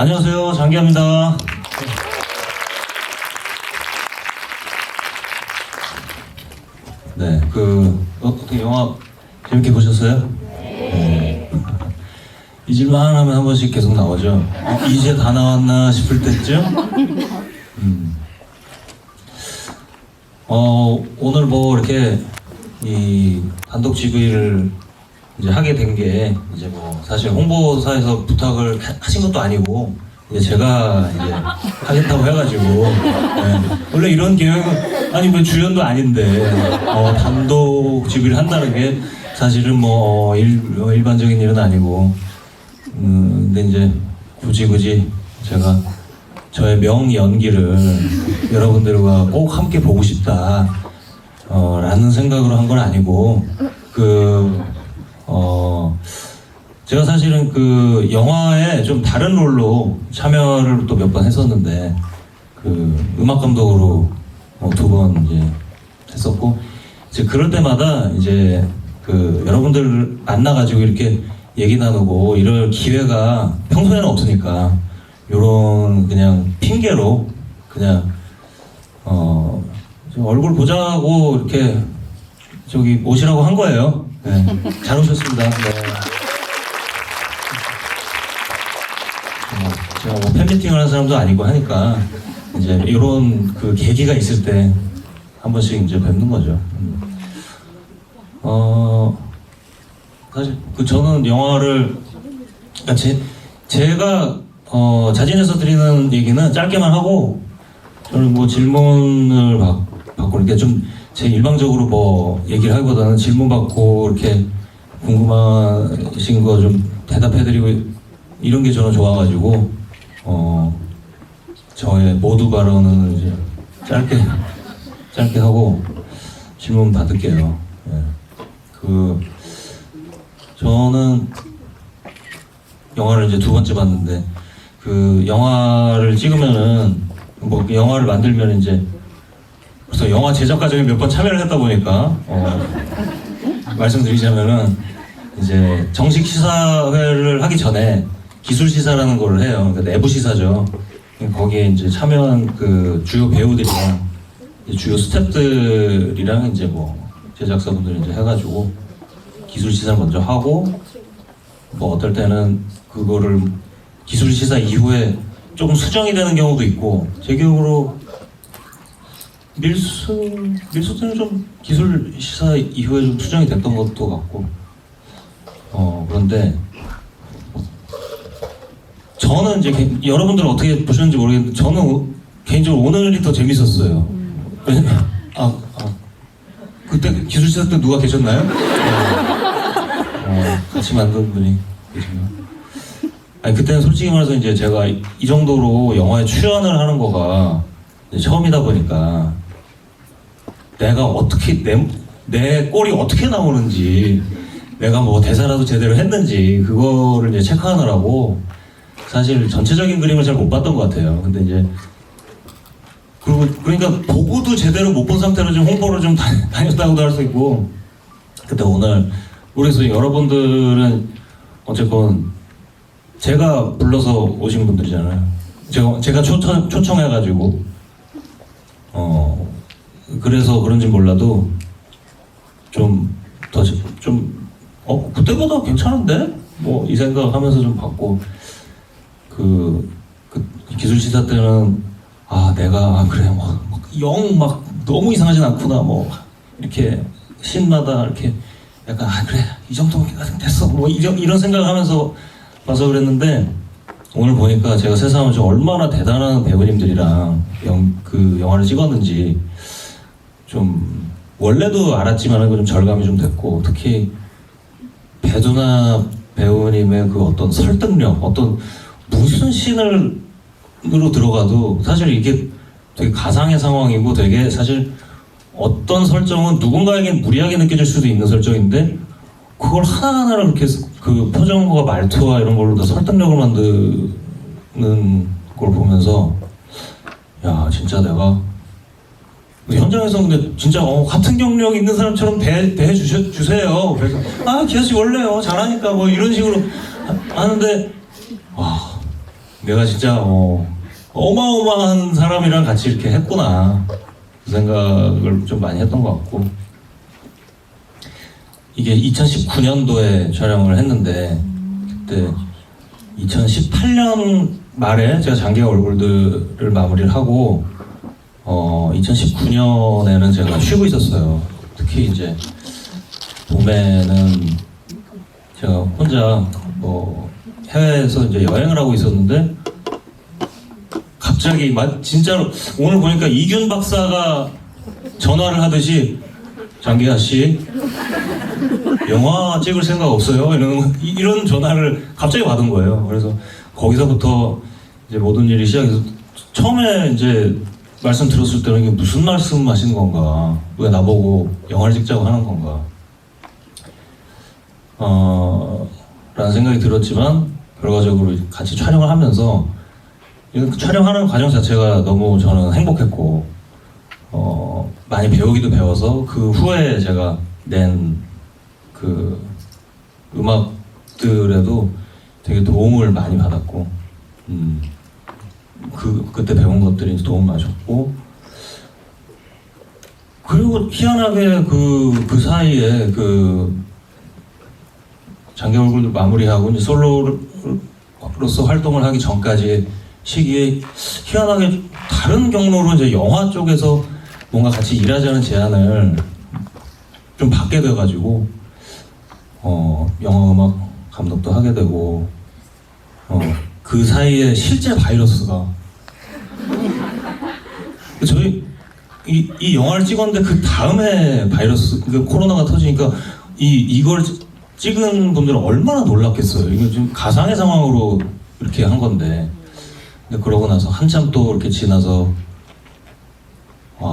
안녕하세요, 장기하입니다. 네, 어떻게 영화 재밌게 보셨어요? 네. 잊을만 하면 한 번씩 계속 나오죠. 이제 다 나왔나 싶을 때쯤? 오늘 뭐 이렇게 이 단독 GV를 이제 하게 된 게 이제 뭐 사실 홍보사에서 부탁을 하신 것도 아니고 이제 제가 이제 하겠다고 해가지고 네. 원래 이런 계획은 아니 뭐 주연도 아닌데 단독 GV를 한다는 게 사실은 뭐 일반적인 일은 아니고 근데 이제 굳이 제가 저의 명연기를 여러분들과 꼭 함께 보고 싶다 라는 생각으로 한 건 아니고 제가 사실은 그 영화에 좀 다른 롤로 참여를 또 몇 번 했었는데 음악 감독으로 2번 이제 했었고 이제 그럴 때마다 이제 여러분들 만나가지고 이렇게 얘기 나누고 이럴 기회가 평소에는 없으니까 요런 그냥 핑계로 그냥 얼굴 보자고 이렇게 저기 오시라고 한 거예요. 네. 잘 오셨습니다. 네. 제가 뭐 팬미팅을 하는 사람도 아니고 하니까 이제 이런 계기가 있을 때 한 번씩 이제 뵙는 거죠. 사실 저는 영화를 그러니까 제가 자진해서 드리는 얘기는 짧게만 하고 저는 뭐 질문을 받고 이렇게 좀 제 일방적으로 뭐 얘기를 하기보다는 질문 받고 이렇게 궁금하신 거 좀 대답해드리고 이런 게 저는 좋아가지고 저의 모두 발언은 이제 짧게 하고 질문 받을게요. 네. 저는 영화를 이제 2번째 봤는데 영화를 찍으면은 뭐 영화를 만들면 이제 그래서 영화 제작 과정에 몇 번 참여를 했다 보니까 말씀드리자면은 이제 정식 시사회를 하기 전에 기술 시사라는 걸 해요. 그러니까 내부 시사죠. 거기에 이제 참여한 주요 배우들이랑 주요 스태프들이랑 이제 뭐 제작사분들 이제 해가지고 기술 시사를 먼저 하고 뭐 어떨 때는 그거를 기술 시사 이후에 조금 수정이 되는 경우도 있고 제 기억으로 밀수는 좀 기술 시사 이후에 좀 수정이 됐던 것도 같고 그런데 저는 이제 여러분들은 어떻게 보셨는지 모르겠는데 저는 개인적으로 오늘이 더 재밌었어요. 왜냐면 그때 기술 시사 때 누가 계셨나요? 같이 만든 분이 계시나요? 아니 그때는 솔직히 말해서 이제 제가 이 정도로 영화에 출연을 하는 거가 처음이다 보니까 내가 어떻게 내 꼴이 어떻게 나오는지 내가 뭐 대사라도 제대로 했는지 그거를 이제 체크하느라고 사실 전체적인 그림을 잘 못 봤던 것 같아요. 근데 이제 그러니까 보고도 제대로 못 본 상태로 좀 홍보를 좀 다녔다고도 할 수 있고 근데 오늘 그래서 여러분들은 어쨌건 제가 불러서 오신 분들이잖아요. 제가 초청해가지고 그래서 그런지 몰라도 그때보다 괜찮은데? 뭐 이 생각하면서 좀 받고 기술 시사 때는 내가 그래 영 막 너무 이상하진 않구나 뭐 이렇게 신마다 이렇게 약간 그래 이 정도면 됐어 뭐 이런 생각을 하면서 봐서 그랬는데 오늘 보니까 제가 세상을 좀 얼마나 대단한 배우님들이랑 영화를 찍었는지 좀 원래도 알았지만 좀 절감이 좀 됐고 특히 배두나 배우님의 어떤 설득력 무슨 씬으로 들어가도 사실 이게 되게 가상의 상황이고 되게 사실 어떤 설정은 누군가에겐 무리하게 느껴질 수도 있는 설정인데 그걸 하나하나를 그렇게 표정과 말투와 이런 걸로 다 설득력을 만드는 걸 보면서 야 진짜 내가 현장에서 근데 진짜 같은 경력 있는 사람처럼 대해 주세요. 그래서 기아씨 원래요 잘하니까 뭐 이런 식으로 하는데 내가 진짜 어마어마한 사람이랑 같이 이렇게 했구나 그 생각을 좀 많이 했던 것 같고 이게 2019년도에 촬영을 했는데 그때 2018년 말에 제가 장기하 얼굴들을 마무리를 하고 2019년에는 제가 쉬고 있었어요. 특히 이제 봄에는 제가 혼자 해외에서 이제 여행을 하고 있었는데 갑자기 진짜로 오늘 보니까 이균 박사가 전화를 하듯이 장기하 씨 영화 찍을 생각 없어요? 이런 전화를 갑자기 받은 거예요. 그래서 거기서부터 이제 모든 일이 시작해서 처음에 이제 말씀 들었을 때는 이게 무슨 말씀 하시는 건가? 왜 나보고 영화를 찍자고 하는 건가? 라는 생각이 들었지만 결과적으로 같이 촬영을 하면서 촬영하는 과정 자체가 너무 저는 행복했고 많이 배우기도 배워서 그 후에 제가 낸 그 음악들에도 되게 도움을 많이 받았고 그때 배운 것들이 도움 많이 줬고 그리고 희한하게 그 사이에 그 장기 얼굴도 마무리하고 이제 솔로로서 활동을 하기 전까지 시기에 희한하게 다른 경로로 이제 영화 쪽에서 뭔가 같이 일하자는 제안을 좀 받게 돼가지고 영화 음악 감독도 하게 되고 그 사이에 실제 바이러스가 저희 이 영화를 찍었는데 그 다음에 바이러스 그 코로나가 터지니까 이걸 찍은 분들은 얼마나 놀랐겠어요. 이거 지금 가상의 상황으로 이렇게 한 건데 근데 그러고 나서 한참 또 이렇게 지나서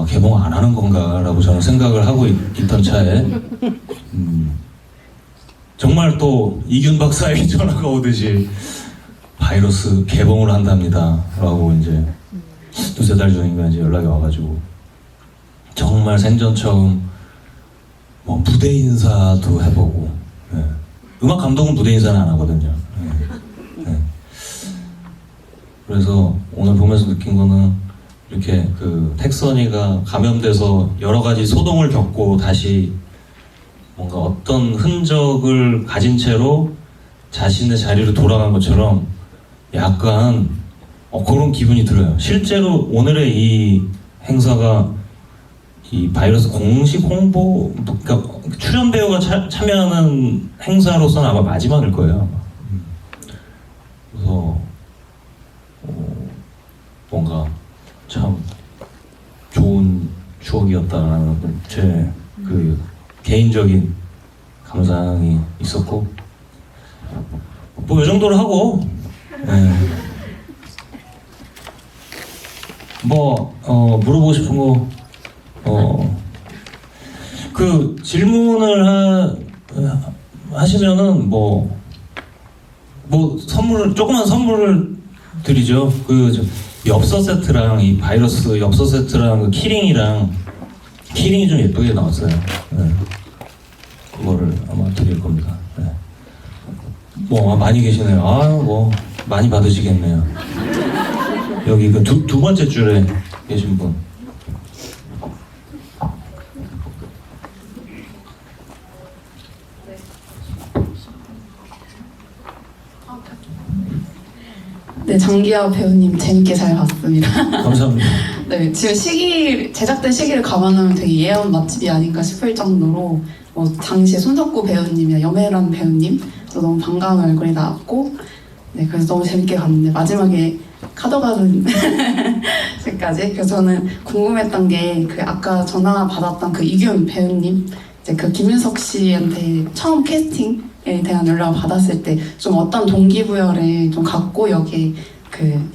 개봉 안 하는 건가라고 저는 생각을 하고 있던 차에 정말 또 이균 박사에게 전화가 오듯이 바이러스 개봉을 한답니다 라고 이제 두세 달 전인가 이제 연락이 와가지고 정말 생전 처음 무대 인사도 해보고 음악 감독은 무대 인사는 안 하거든요. 그래서 오늘 보면서 느낀 거는 이렇게 그 택선이가 감염돼서 여러 가지 소동을 겪고 다시 뭔가 어떤 흔적을 가진 채로 자신의 자리로 돌아간 것처럼 약간 그런 기분이 들어요. 실제로 오늘의 이 행사가 이 바이러스 공식 홍보, 그러니까 출연 배우가 참여하는 행사로서는 아마 마지막일 거예요. 그래서 뭔가 참 좋은 추억이었다라는 제 그 개인적인 감상이 있었고 이 정도로 하고 물어보고 싶은 거 그 질문을 하시면은 선물을 조그만 선물을 드리죠. 그 엽서 세트랑 이 바이러스 엽서 세트랑 그 키링이 좀 예쁘게 나왔어요. 그거를 아마 드릴 겁니다. 많이 계시네요. 많이 받으시겠네요. 여기 그 두 번째 줄에 계신 분. 네, 장기하 배우님 재밌게 잘 봤습니다. 감사합니다. 네, 지금 제작된 시기를 감안하면 되게 예언 맛집이 아닌가 싶을 정도로 당시에 손석구 배우님이나 염혜란 배우님 저 너무 반가운 얼굴이 나왔고 그래서 너무 재밌게 봤는데 마지막에 카더가든 까지 그래서 저는 궁금했던 게 아까 전화 받았던 그 이균 배우님 이제 그 김윤석 씨한테 처음 캐스팅에 대한 연락을 받았을 때 좀 어떤 동기부여를 좀 갖고 여기에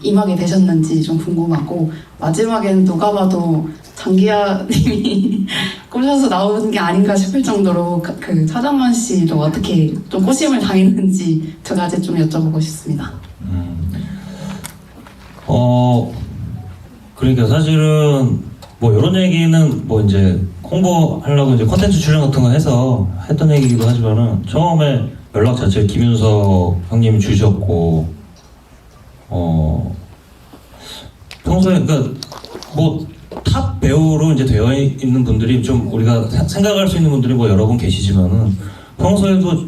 임하게 되셨는지 좀 궁금하고 마지막에는 누가 봐도 장기하님이 꼬셔서 나오는 게 아닌가 싶을 정도로 그 차장원 씨도 어떻게 좀 꼬심을 당했는지 두 가지 좀 여쭤보고 싶습니다. 그러니까 사실은 이런 얘기는 이제 홍보하려고 이제 콘텐츠 출연 같은 거 해서 했던 얘기이기도 하지만은 처음에 연락 자체를 김윤석 형님이 주셨고 평소에 그러니까 뭐 탑 배우로 이제 되어 있는 분들이 좀 우리가 생각할 수 있는 분들이 뭐 여러 분 계시지만은 평소에도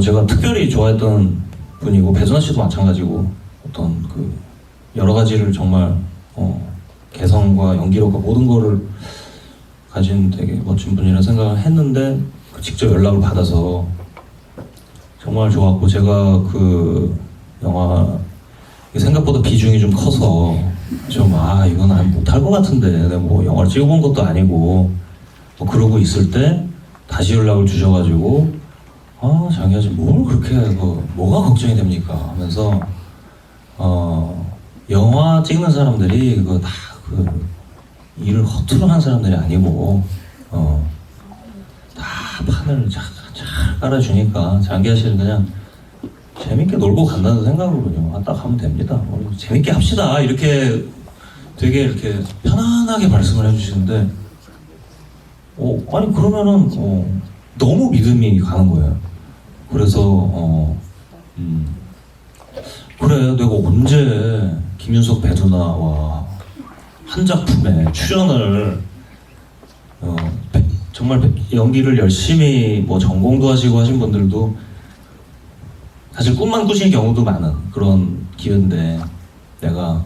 제가 특별히 좋아했던 분이고 배두나 씨도 마찬가지고 어떤 그 여러 가지를 정말 개성과 연기력과 모든 거를 가진 되게 멋진 분이라 생각을 했는데 직접 연락을 받아서 정말 좋았고 제가 그 영화 생각보다 비중이 좀 커서 좀 이건 안 못할 것 같은데 내가 뭐 영화를 찍어본 것도 아니고 뭐 그러고 있을 때 다시 연락을 주셔가지고 자기가 지금 뭘 그렇게 뭐가 걱정이 됩니까 하면서 영화 찍는 사람들이 그거 다 그 일을 허투루 한 사람들이 아니고 다 판을 잘 깔아주니까 장기하 씨는 그냥 재밌게 놀고 간다는 생각으로 그냥 딱 하면 됩니다. 재밌게 합시다. 이렇게 되게 이렇게 편안하게 말씀을 해주시는데, 아니 그러면은 너무 믿음이 가는 거예요. 그래서 그래 내가 언제 김윤석 배두나와 한 작품에 출연을 정말 연기를 열심히 뭐 전공도 하시고 하신 분들도 사실 꿈만 꾸시는 경우도 많은 그런 기회인데 내가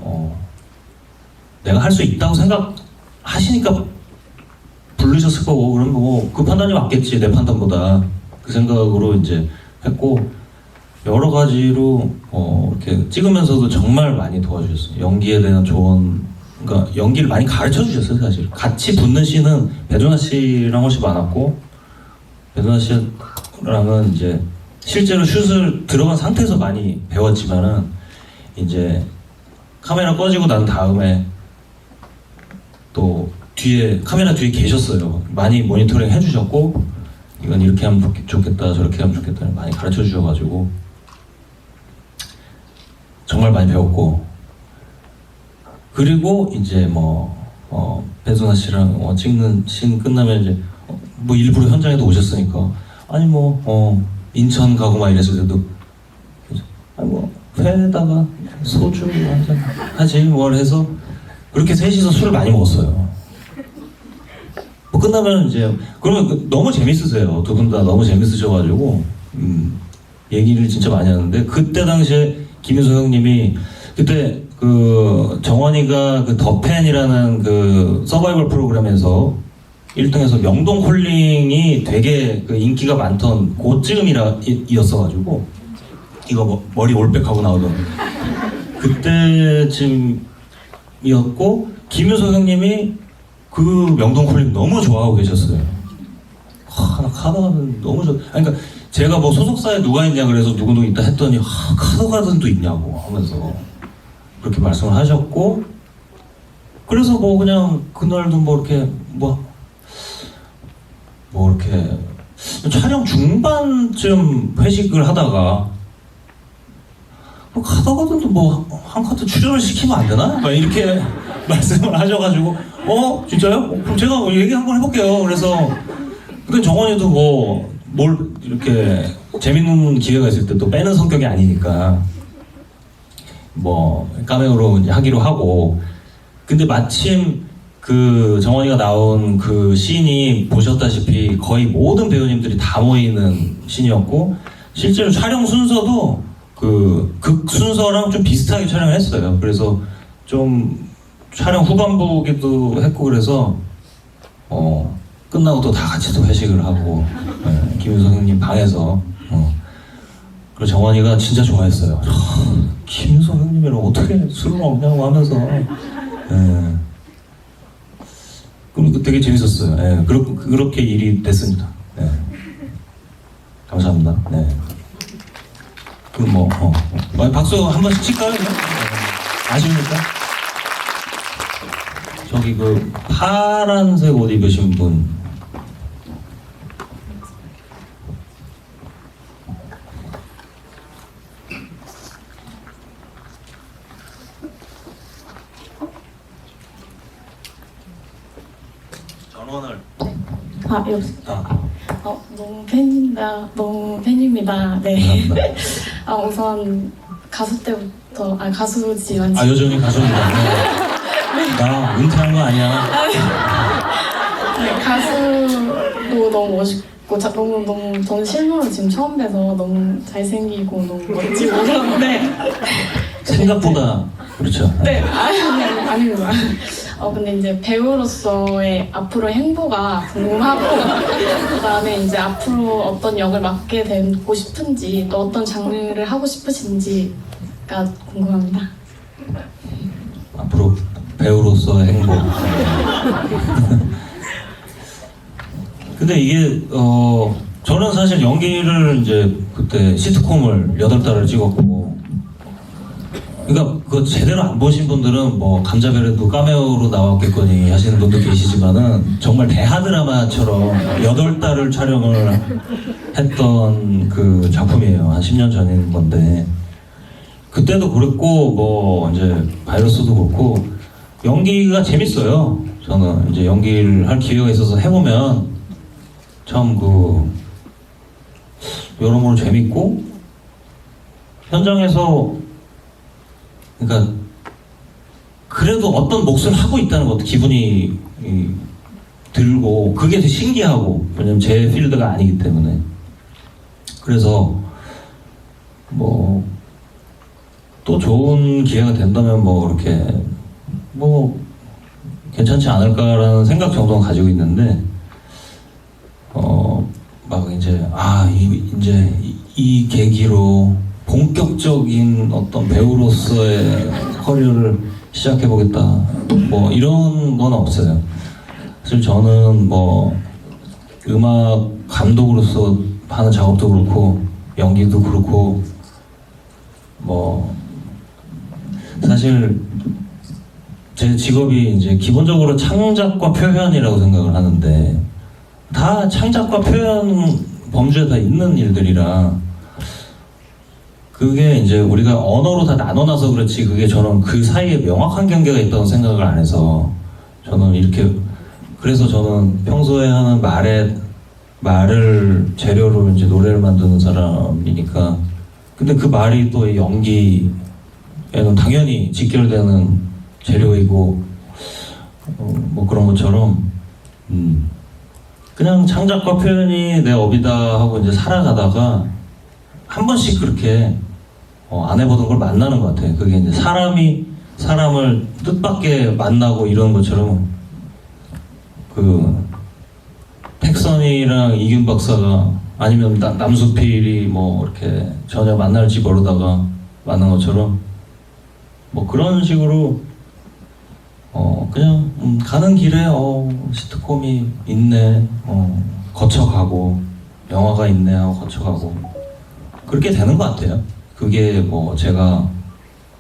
할 수 있다고 생각하시니까 부르셨을 거고 그럼 뭐 그 판단이 맞겠지 내 판단보다 그 생각으로 이제 했고 여러 가지로 이렇게 찍으면서도 정말 많이 도와주셨어요. 연기에 대한 조언 그러니까 연기를 많이 가르쳐 주셨어요. 사실 같이 붙는 씬은 배두나 씨랑 훨씬 많았고 배두나 씨랑은 이제 실제로 슛을 들어간 상태에서 많이 배웠지만은 이제 카메라 꺼지고 난 다음에 또 카메라 뒤에 계셨어요. 많이 모니터링 해주셨고 이건 이렇게 하면 좋겠다 저렇게 하면 좋겠다 많이 가르쳐 주셔가지고 정말 많이 배웠고 그리고 이제 배두나 씨랑 찍는 씬 끝나면 이제 뭐 일부러 현장에도 오셨으니까 아니 인천 가고 막 이랬을 때도 회에다가 소주 한잔 하지 뭘 해서 그렇게 셋이서 술을 많이 먹었어요. 뭐 끝나면 이제 그러면 너무 재밌으세요. 두 분 다 너무 재밌으셔가지고 얘기를 진짜 많이 하는데 그때 당시에 김윤석 형님이 그때 그 정원이가 그 더팬이라는 그 서바이벌 프로그램에서 1등에서 명동 콜링이 되게 그 인기가 많던 그쯤이었어가지고 이거 뭐 머리 올백하고 나오던 그때쯤이었고 김윤석 형님이 그 명동 콜링 너무 좋아하고 계셨어요. 나 카더가든 너무 그러니까 제가 뭐 소속사에 누가 있냐 그래서 누구누구 있다 했더니 카더가든도 있냐고 하면서 그렇게 말씀을 하셨고 그래서 뭐 그냥 그날도 뭐 이렇게 이렇게 촬영 중반쯤 회식을 하다가 카더가든도 뭐 한 카드 출연을 시키면 안 되나? 막 이렇게 말씀을 하셔가지고 진짜요? 그럼 제가 얘기 한번 해볼게요. 그래서 그때 정원이도 뭘 이렇게 재밌는 기회가 있을 때 또 빼는 성격이 아니니까 카메오로 이제 하기로 하고 근데 마침 그 정원이가 나온 그 씬이 보셨다시피 거의 모든 배우님들이 다 모이는 씬이었고 실제로 촬영 순서도 극 순서랑 좀 비슷하게 촬영을 했어요. 그래서 좀 촬영 후반부기도 했고 그래서 끝나고 또 다 같이 또 회식을 하고 김윤석 형님 방에서 그리고 정원이가 진짜 좋아했어요. 김윤석 형님이랑 어떻게 술을 먹냐고 하면서 그럼 되게 재밌었어요. 그렇게 일이 됐습니다. 감사합니다. 그럼 박수 한 번씩 칠까요? 아십니까? 저기 그 파란색 옷 입으신 분 전원을 여기. 너무 팬입니다. 네. 감사합니다. 우선 가수 때부터 가수지만 아 여전히 가수입니다. 네. 나 은퇴한 거 아니야. 가수도 너무 멋있고 너무 저는 실물로 지금 처음 뵈서 너무 잘생기고 너무 멋지고 그런데 생각보다 그렇죠. 네 아닙니다. 근데 이제 배우로서의 앞으로의 행보가 궁금하고 그다음에 이제 앞으로 어떤 역을 맡게 되고 싶은지 또 어떤 장르를 하고 싶으신지가 궁금합니다. 앞으로 배우로서의 행복. 근데 이게 저는 사실 연기를 이제 그때 시트콤을 8달을 찍었고, 그러니까 그거 제대로 안 보신 분들은 뭐 감자별에도 카메오로 나왔겠거니 하시는 분도 계시지만은 정말 대하 드라마처럼 8달을 촬영을 했던 그 작품이에요. 한 10년 전인 건데, 그때도 그랬고 뭐 이제 바이러스도 그렇고 연기가 재밌어요. 저는 이제 연기를 할 기회가 있어서 해보면 참 여러모로 재밌고, 현장에서 그러니까 그래도 어떤 몫을 하고 있다는 것도 기분이 들고, 그게 되게 신기하고, 왜냐면 제 필드가 아니기 때문에. 그래서 뭐 또 좋은 기회가 된다면 뭐 이렇게 뭐 괜찮지 않을까라는 생각 정도는 가지고 있는데, 막 이제 이제 이 계기로 본격적인 어떤 배우로서의 커리어를 시작해보겠다 뭐 이런 건 없어요. 사실 저는 뭐 음악 감독으로서 하는 작업도 그렇고 연기도 그렇고 뭐 사실 제 직업이 이제 기본적으로 창작과 표현이라고 생각을 하는데, 다 창작과 표현 범주에 다 있는 일들이라, 그게 이제 우리가 언어로 다 나눠놔서 그렇지, 그게 저는 그 사이에 명확한 경계가 있다고 생각을 안 해서, 저는 이렇게, 그래서 저는 평소에 하는 말을 재료로 이제 노래를 만드는 사람이니까, 근데 그 말이 또 연기에는 당연히 직결되는 재료이고, 뭐 그런 것처럼, 그냥 창작과 표현이 내 업이다 하고 이제 살아가다가 한 번씩 그렇게 안 해보던 걸 만나는 것 같아요. 그게 이제 사람이 사람을 뜻밖의 만나고 이런 것처럼, 택선이랑 이균 박사가 아니면 남수필이 뭐 이렇게 전혀 만날지 모르다가 만난 것처럼, 뭐 그런 식으로 그냥 가는 길에 시트콤이 있네, 거쳐가고 영화가 있네 하고 거쳐가고 그렇게 되는 것 같아요. 그게 뭐 제가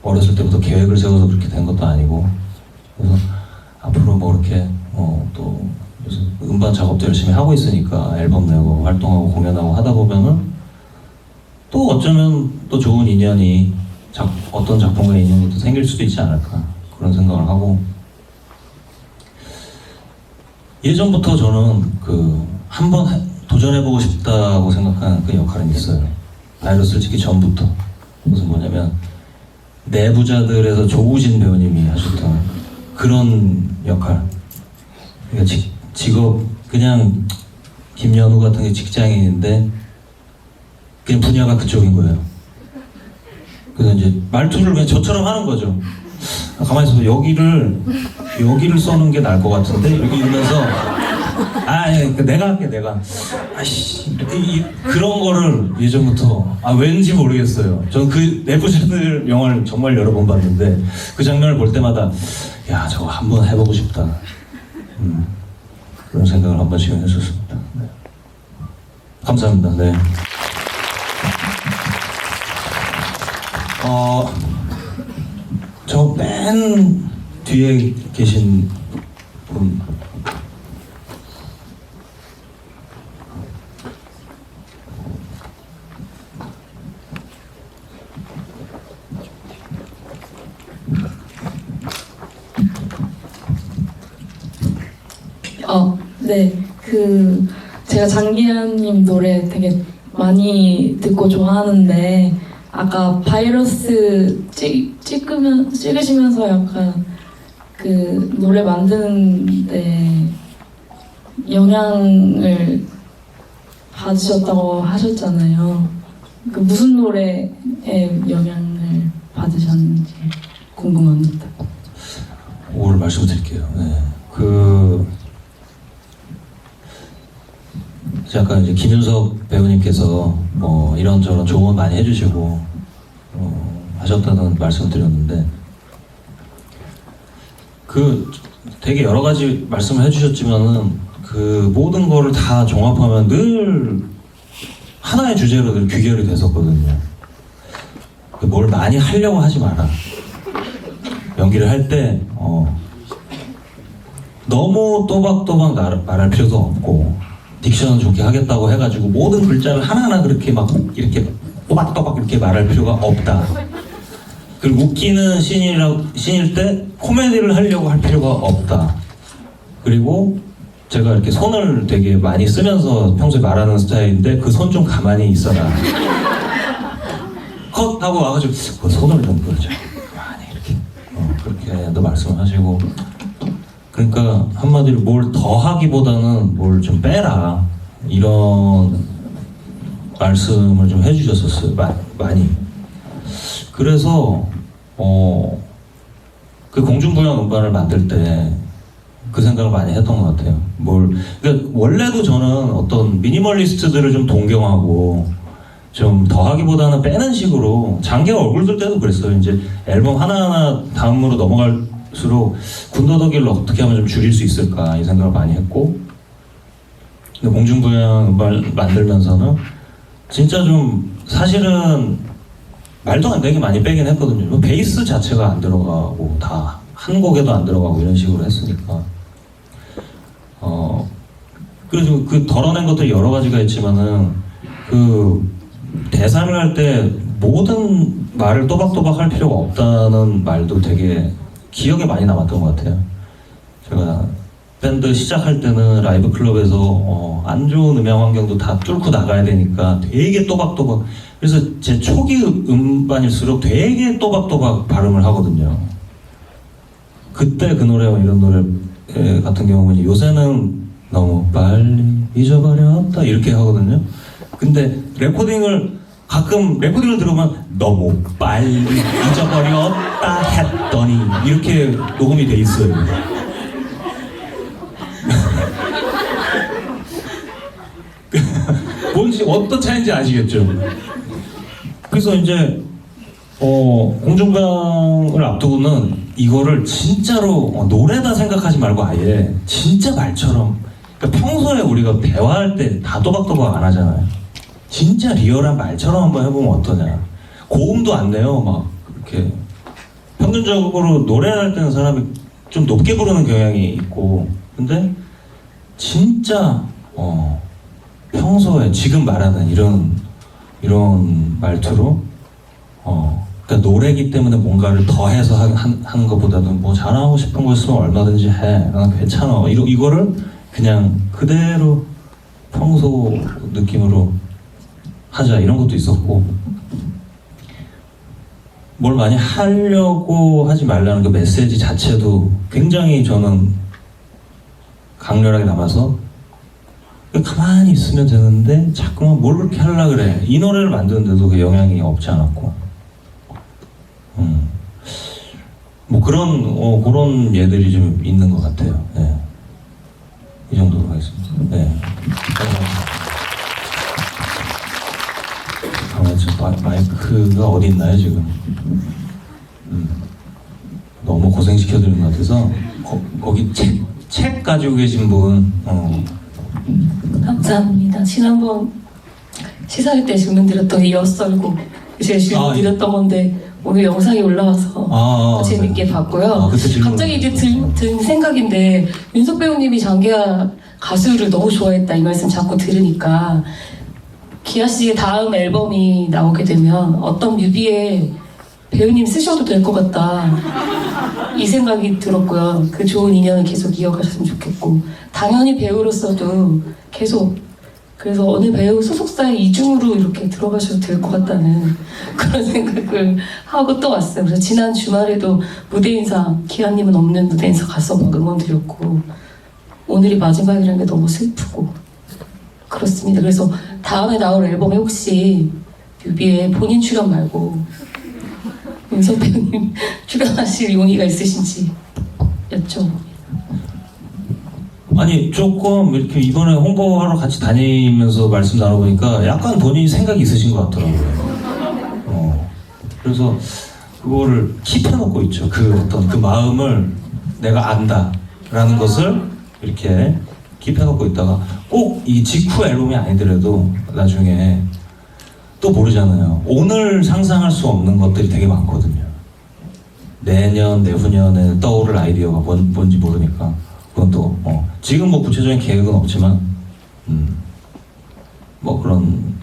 어렸을 때부터 계획을 세워서 그렇게 된 것도 아니고, 그래서 앞으로 뭐 이렇게 또 요즘 음반 작업도 열심히 하고 있으니까 앨범 내고 활동하고 공연하고 하다 보면은 또 어쩌면 또 좋은 인연이 어떤 작품과 인연이 또 생길 수도 있지 않을까, 그런 생각을 하고, 예전부터 저는 한번 도전해보고 싶다고 생각하는 그 역할은 있어요. 바이러스를 찍기 전부터. 무슨 뭐냐면 내부자들에서 조우진 배우님이 하셨던 그런 역할. 그러니까 직업 그냥 김연우 같은 게 직장인인데 그냥 분야가 그쪽인 거예요. 그래서 이제 말투를 그냥 저처럼 하는 거죠. 가만히 있어서 여기를 써는 게 나을 것 같은데 여기 이러면서 내가 할게 내가 아이씨 그런 거를 예전부터 왠지 모르겠어요. 저는 그 내부자들 영화를 정말 여러 번 봤는데 그 장면을 볼 때마다 야 저거 한번 해보고 싶다, 그런 생각을 한 번씩은 했었습니다. 네. 감사합니다. 네. 저 맨 뒤에 계신 분. 네. 제가 장기하님 노래 되게 많이 듣고 좋아하는데 아까 바이러스 찍으시면서 약간 그 노래 만드는데 영향을 받으셨다고 하셨잖아요. 그 무슨 노래에 영향을 받으셨는지 궁금합니다. 오늘 말씀드릴게요. 네. 약간 이제 김윤석 배우님께서 뭐 이런저런 조언 많이 해주시고 하셨다는 말씀을 드렸는데 되게 여러 가지 말씀을 해주셨지만은 그 모든 거를 다 종합하면 늘 하나의 주제로 늘 귀결이 됐었거든요. 뭘 많이 하려고 하지 마라. 연기를 할 때 너무 또박또박 말할 필요도 없고 딕션 좋게 하겠다고 해가지고 모든 글자를 하나하나 그렇게 막 이렇게 또박또박 이렇게 말할 필요가 없다. 그리고 웃기는 씬일 때 코미디를 하려고 할 필요가 없다. 그리고 제가 이렇게 손을 되게 많이 쓰면서 평소에 말하는 스타일인데 그 손 좀 가만히 있어라. 컷 하고 와가지고 그 손을 좀 그러죠. 가만히 이렇게 그렇게도 말씀하시고. 그러니까 한마디로 뭘 더 하기보다는 뭘 좀 빼라 이런 말씀을 좀 해주셨었어요. 많이. 그래서 그 공중부양 음반을 만들 때 그 생각을 많이 했던 것 같아요. 그러니까 원래도 저는 어떤 미니멀리스트들을 좀 동경하고 좀 더 하기보다는 빼는 식으로 장기가 얼굴들 때도 그랬어요. 이제 앨범 하나하나 다음으로 넘어갈수록 군더더기를 어떻게 하면 좀 줄일 수 있을까 이 생각을 많이 했고, 근데 공중부양 음반 만들면서는 진짜 좀 사실은 말도 안 되게 많이 빼긴 했거든요. 베이스 자체가 안 들어가고 다 한 곡에도 안 들어가고 이런 식으로 했으니까 그래서 그 덜어낸 것들이 여러 가지가 있지만은 그 대사를 할 때 모든 말을 또박또박 할 필요가 없다는 말도 되게 기억에 많이 남았던 것 같아요. 제가 밴드 시작할 때는 라이브 클럽에서 안 좋은 음향 환경도 다 뚫고 나가야 되니까 되게 또박또박, 그래서 제 초기 음반일수록 되게 또박또박 발음을 하거든요. 그때 그 노래와 이런 노래 같은 경우는 요새는 너무 빨리 잊어버렸다 이렇게 하거든요. 근데 가끔 레코딩을 들으면 너무 빨리 잊어버렸다 했더니 이렇게 녹음이 돼 있어요. 뭔지 어떤 차이인지 아시겠죠? 그래서 이제 공중부양을 앞두고는 이거를 진짜로 노래다 생각하지 말고 아예 진짜 말처럼, 그러니까 평소에 우리가 대화할 때 다 또박또박 안 하잖아요. 진짜 리얼한 말처럼 한번 해보면 어떠냐. 고음도 안 내요. 막 그렇게 평균적으로 노래할 때는 사람이 좀 높게 부르는 경향이 있고, 근데 진짜 평소에 지금 말하는 이런 말투로 그러니까 노래기 때문에 뭔가를 더해서 하는 것보다는 뭐 잘하고 싶은 거 있으면 얼마든지 해. 난 괜찮아. 이거를 그냥 그대로 평소 느낌으로 하자 이런 것도 있었고, 뭘 많이 하려고 하지 말라는 그 메시지 자체도 굉장히 저는 강렬하게 남아서 가만히 있으면 되는데 자꾸만 뭘 그렇게 하려고 그래. 이 노래를 만드는데도 그 영향이 없지 않았고 뭐 그런 예들이 좀 있는 것 같아요. 네. 이 정도로 하겠습니다. 네. 마이크가 어디 있나요 지금? 너무 고생시켜드린 것 같아서 거기 책 가지고 계신 분 감사합니다. 지난번 시사회 때 질문드렸더니 엿썰고 제가 질문드렸던 건데 오늘 영상이 올라와서 재밌게 봤고요. 갑자기 이제 든 생각인데 윤석 배우님이 장기하 가수를 너무 좋아했다 이 말씀 자꾸 들으니까 기아 씨의 다음 앨범이 나오게 되면 어떤 뮤비에 배우님 쓰셔도 될 것 같다 이 생각이 들었고요. 그 좋은 인연을 계속 이어가셨으면 좋겠고, 당연히 배우로서도 계속 그래서 어느 배우 소속사의 이중으로 이렇게 들어가셔도 될 것 같다는 그런 생각을 하고 또 왔어요. 그래서 지난 주말에도 무대 인사, 기아님은 없는 무대 인사 가서 막 응원 드렸고, 오늘이 마지막이라는 게 너무 슬프고 그렇습니다. 그래서 다음에 나올 앨범에 혹시 뮤비에 본인 출연 말고 윤석 배우님 출연하실 용의가 있으신지 여쭤봅니다. 아니 조금 이렇게 이번에 홍보하러 같이 다니면서 말씀 나눠보니까 약간 본인이 생각이 있으신 것 같더라고요. 그래서 그거를 킵해놓고 있죠. 그 어떤 그 마음을 내가 안다라는 것을 이렇게 킵해놓고 있다가 꼭 이 직후 앨범이 아니더라도 나중에 또 모르잖아요. 오늘 상상할 수 없는 것들이 되게 많거든요. 내년, 내후년에 떠오를 아이디어가 뭔지 모르니까 그건 또 지금 뭐 구체적인 계획은 없지만 뭐 그런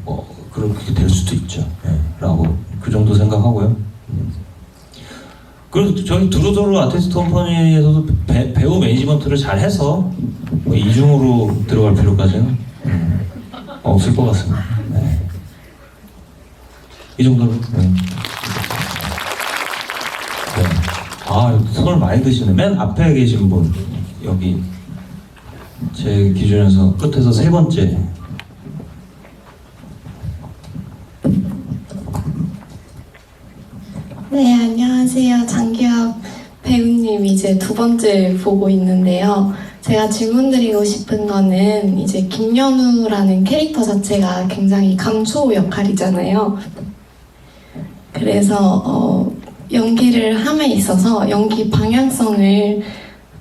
뭐 그렇게 될 수도 있죠. 라고 그 정도 생각하고요. 그리고 저희 두루두루 아티스트 컴퍼니에서도 배우 매니지먼트를 잘 해서 뭐 이중으로 들어갈 필요까지는 없을 것 같습니다. 네. 이 정도로. 네. 아, 손을 많이 드시네. 맨 앞에 계신 분, 여기 제 기준에서 끝에서 세 번째. 네, 안녕하세요. 장기혁 배우님 이제 두 번째 보고 있는데요. 제가 질문드리고 싶은 거는 이제 김연우라는 캐릭터 자체가 굉장히 감초 역할이잖아요. 그래서 연기를 함에 있어서 연기 방향성을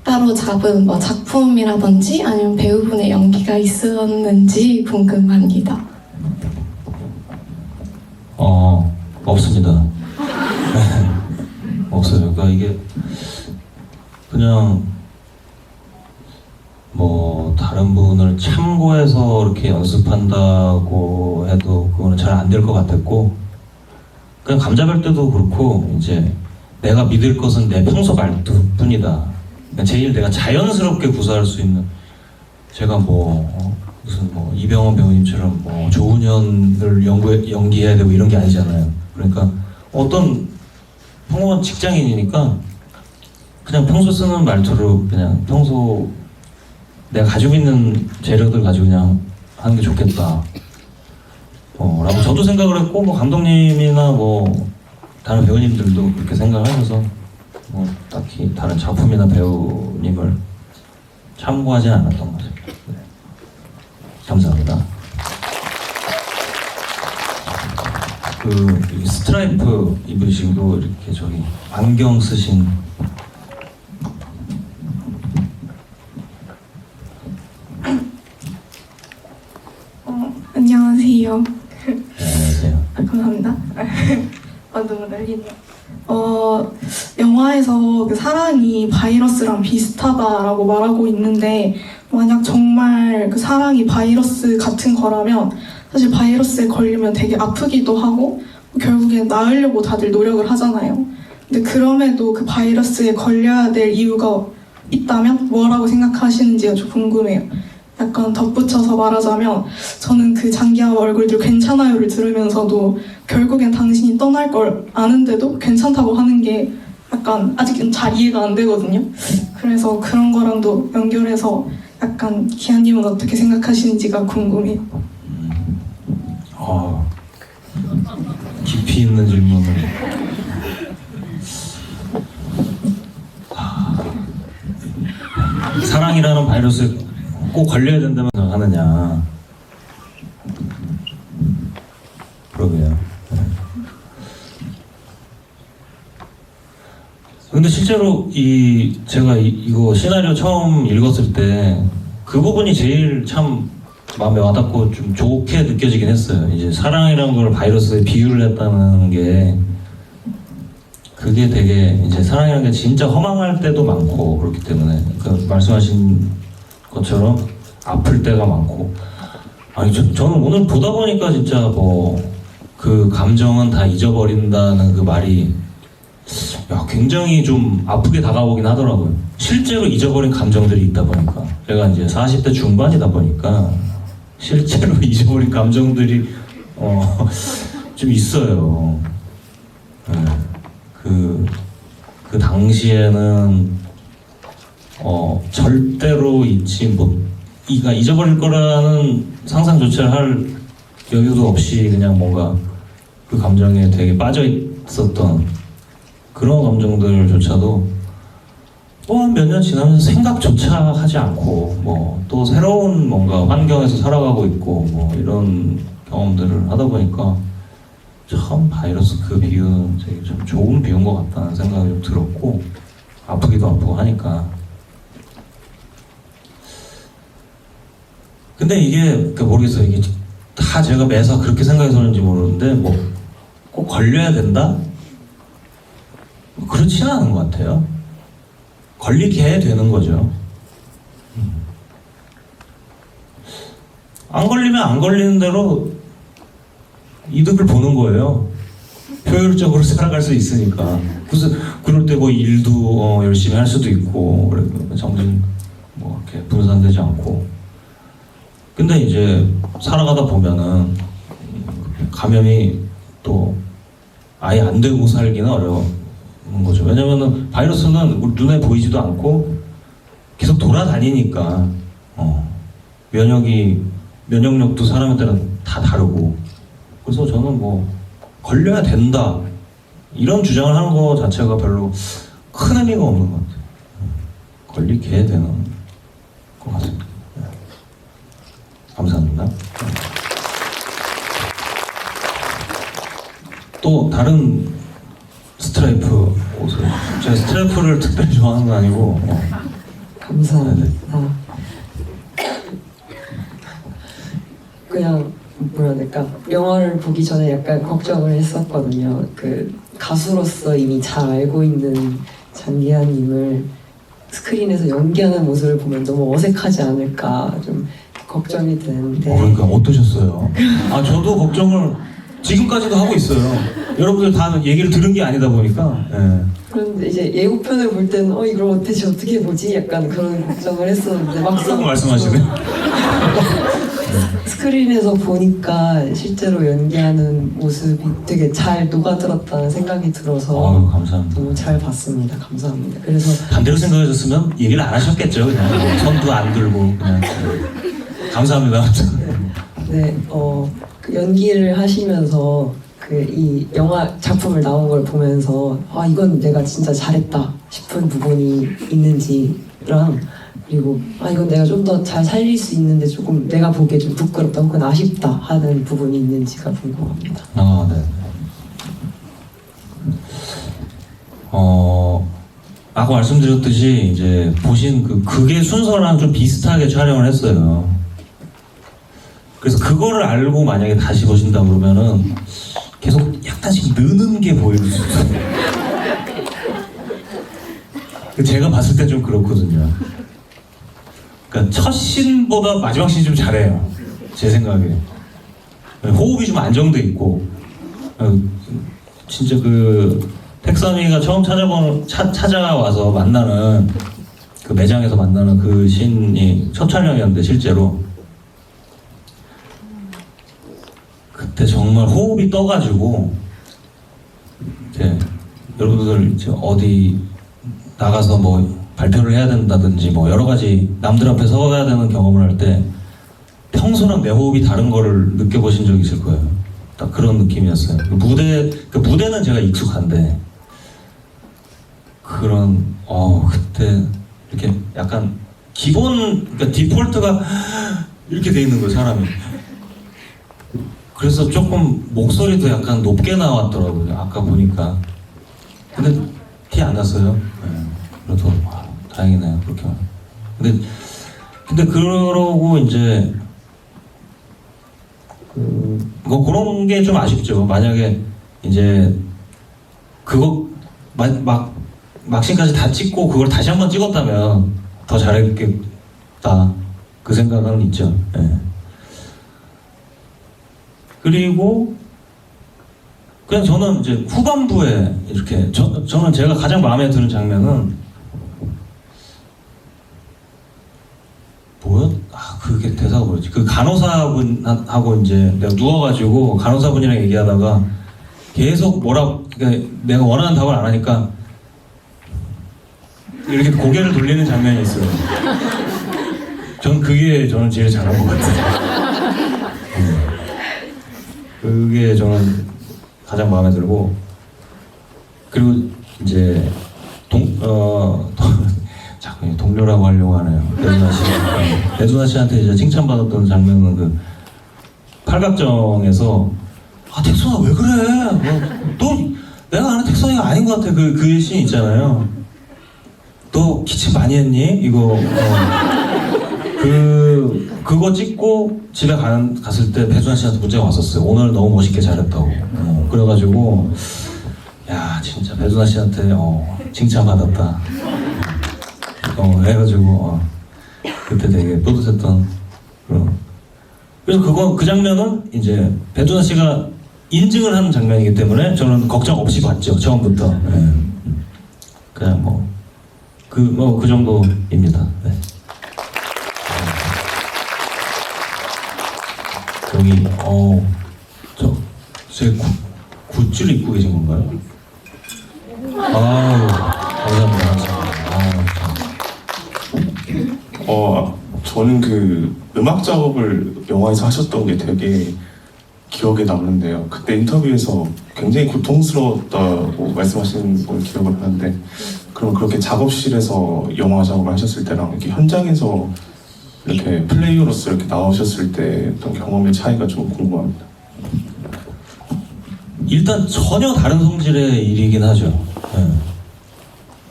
따로 잡은 뭐 작품이라든지 아니면 배우분의 연기가 있었는지 궁금합니다. 없습니다. 없어요. 그러니까 이게 그냥 뭐 다른 분을 참고해서 이렇게 연습한다고 해도 그거는 잘 안 될 것 같았고, 그냥 감잡을 때도 그렇고 이제 내가 믿을 것은 내 평소 말투뿐이다. 그러니까 제일 내가 자연스럽게 구사할 수 있는, 제가 무슨 이병헌 배우님처럼 조은현을 연기해야 되고 이런 게 아니잖아요. 그러니까 어떤 평범한 직장인이니까 그냥 평소 쓰는 말투로 그냥 평소 내가 가지고 있는 재료들 가지고 그냥 하는 게 좋겠다. 라고 저도 생각을 했고, 감독님이나 다른 배우님들도 그렇게 생각을 하셔서 딱히 다른 작품이나 배우님을 참고하지 않았던 것 같아요. 네. 감사합니다. 그 스트라이프 입으신 거 이렇게 저기 안경 쓰신 안녕하세요. 네, 안녕하세요. 감사합니다. 너무 떨리네요. 영화에서 그 사랑이 바이러스랑 비슷하다라고 말하고 있는데, 만약 정말 그 사랑이 바이러스 같은 거라면 사실 바이러스에 걸리면 되게 아프기도 하고 결국엔 나으려고 다들 노력을 하잖아요. 근데 그럼에도 그 바이러스에 걸려야 될 이유가 있다면 뭐라고 생각하시는지가 좀 궁금해요. 약간 덧붙여서 말하자면 저는 그 장기하 얼굴들 괜찮아요를 들으면서도 결국엔 당신이 떠날 걸 아는데도 괜찮다고 하는 게 약간 아직은 잘 이해가 안 되거든요. 그래서 그런 거랑도 연결해서 약간 기아님은 어떻게 생각하시는지가 궁금해요. 깊이 있는 질문을. 사랑이라는 바이러스에 꼭 걸려야 된다면 하느냐. 그러게요. 근데 실제로 제가 이거 시나리오 처음 읽었을 때 그 부분이 제일 참 마음에 와닿고 좀 좋게 느껴지긴 했어요. 이제 사랑이라는 걸 바이러스에 비유를 했다는 게, 그게 되게 이제 사랑이라는 게 진짜 허망할 때도 많고 그렇기 때문에, 그러니까 말씀하신 것처럼 아플 때가 많고, 아니 저는 오늘 보다 보니까 진짜 그 감정은 다 잊어버린다는 그 말이 굉장히 좀 아프게 다가오긴 하더라고요. 실제로 잊어버린 감정들이 있다 보니까 제가 이제 40대 중반이다 보니까 실제로 잊어버린 감정들이 좀 있어요. 네. 그 당시에는 절대로 잊어버릴 거라는 상상조차 할 여유도 없이 그냥 뭔가 그 감정에 되게 빠져 있었던 그런 감정들조차도 몇 년 지나면서 생각조차 하지 않고 또 새로운 뭔가 환경에서 살아가고 있고 이런 경험들을 하다 보니까 참 바이러스 그 비유는 되게 좀 좋은 비유인 것 같다는 생각이 좀 들었고 아프기도 아프고 하니까. 근데 이게 모르겠어요. 이게 다 제가 매사 그렇게 생각해서는지 모르는데 꼭 걸려야 된다? 그렇지는 않은 것 같아요. 걸리게 되는 거죠. 안 걸리면 안 걸리는 대로 이득을 보는 거예요. 효율적으로 살아갈 수 있으니까. 그래서 그럴 때 일도 열심히 할 수도 있고, 정신 이렇게 분산되지 않고. 근데 이제 살아가다 보면은 감염이 또 아예 안 되고 살기는 어려운 거죠. 왜냐면은 바이러스는 우리 눈에 보이지도 않고 계속 돌아다니니까 면역력도 사람에 따라 다 다르고. 그래서 저는 걸려야 된다 이런 주장을 하는 거 자체가 별로 큰 의미가 없는 것 같아요. 걸리게 되는 것 같습니다. 감사합니다. 또 다른 스트라이프 옷을, 제가 스트라이프를 특별히 좋아하는 건 아니고 감사합니다. 그냥 뭐라 해야 될까, 영화를 보기 전에 약간 걱정을 했었거든요. 그 가수로서 이미 잘 알고 있는 장기하님을 스크린에서 연기하는 모습을 보면 너무 어색하지 않을까 좀 걱정이 되는데. 그러니까 어떠셨어요? 저도 걱정을 지금까지도 하고 있어요. 여러분들 다 얘기를 들은 게 아니다 보니까. 예. 그런데 이제 예고편을 볼 때는 이걸 대체 어떻게 보지? 약간 그런 걱정을 했었는데 막상 말씀하시네요. 스크린에서 보니까 실제로 연기하는 모습이 되게 잘 녹아들었다는 생각이 들어서 감사합니다. 너무 잘 봤습니다. 감사합니다. 그래서 반대로 생각하셨으면 얘기를 안 하셨겠죠. 그냥 손도 안 들고 그냥. 감사합니다. 네, 그 연기를 하시면서 이 영화 작품을 나온 걸 보면서 이건 내가 진짜 잘했다 싶은 부분이 있는지랑, 그리고 이건 내가 좀 더 잘 살릴 수 있는데 조금 내가 보기에 좀 부끄럽다 혹은 아쉽다 하는 부분이 있는지가 궁금합니다. 네. 아까 말씀드렸듯이 이제 보신 그게 순서랑 좀 비슷하게 촬영을 했어요. 그래서 그거를 알고 만약에 다시 보신다 그러면은 계속 약간씩 느는 게 보일 수 있어요. 제가 봤을 때 좀 그렇거든요. 그러니까 첫 씬보다 마지막 씬이 좀 잘해요. 제 생각에. 호흡이 좀 안정돼 있고. 진짜 택선이가 처음 찾아와서 만나는 그 매장에서 만나는 그 씬이 첫 촬영이었는데 실제로 그때 정말 호흡이 떠가지고 이제 여러분들 이제 어디 나가서 발표를 해야 된다든지 여러 가지 남들 앞에 서야 되는 경험을 할 때 평소랑 내 호흡이 다른 거를 느껴보신 적 있을 거예요. 딱 그런 느낌이었어요. 무대는 제가 익숙한데 그때 이렇게 약간 그러니까 디폴트가 이렇게 돼 있는 거예요, 사람이. 그래서 조금 목소리도 약간 높게 나왔더라고요, 아까 보니까. 근데 티 안 났어요. 네. 그래도 다행이네요, 그렇게. 근데 그러고 이제 그런 게 좀 아쉽죠. 만약에 이제 그거 막신까지 다 찍고 그걸 다시 한번 찍었다면 더 잘했겠다, 그 생각은 있죠. 네. 그리고 그냥 저는 이제 후반부에 이렇게 저는 제가 가장 마음에 드는 장면은 그게 대사가 뭐였지? 그 간호사분하고 이제 내가 누워가지고 간호사분이랑 얘기하다가 계속 그러니까 내가 원하는 답을 안 하니까 이렇게 고개를 돌리는 장면이 있어요. 저는 제일 잘한 것 같아요. 그게 저는 가장 마음에 들고, 그리고 이제 자꾸 동료라고 하려고 하네요. 배두나 씨한테 이제 칭찬받았던 장면은 그 팔각정에서 택선아 왜 그래? 너 내가 아는 택선이가 아닌 것 같아. 그 씬 있잖아요. 너 기침 많이 했니? 이거 그거 찍고 집에 갔을 때 배두나 씨한테 문자가 왔었어요. 오늘 너무 멋있게 잘했다고. 그래가지고 야 진짜 배두나 씨한테 칭찬받았다. 해가지고 그때 되게 뿌듯했던 그런. 그래서 그 장면은 이제 배두나 씨가 인증을 하는 장면이기 때문에 저는 걱정 없이 봤죠, 처음부터. 네. 그냥 그 정도입니다. 네. 여기 제 굿즈를 입고 계신 건가요? 아유, 감사합니다. 저는 그 음악 작업을 영화에서 하셨던 게 되게 기억에 남는데요. 그때 인터뷰에서 굉장히 고통스러웠다고 말씀하시는 걸 기억을 하는데, 그럼 그렇게 작업실에서 영화 작업을 하셨을 때랑 이렇게 현장에서 이렇게 플레이어로서 이렇게 나오셨을 때 어떤 경험의 차이가 좀 궁금합니다. 일단 전혀 다른 성질의 일이긴 하죠. 네.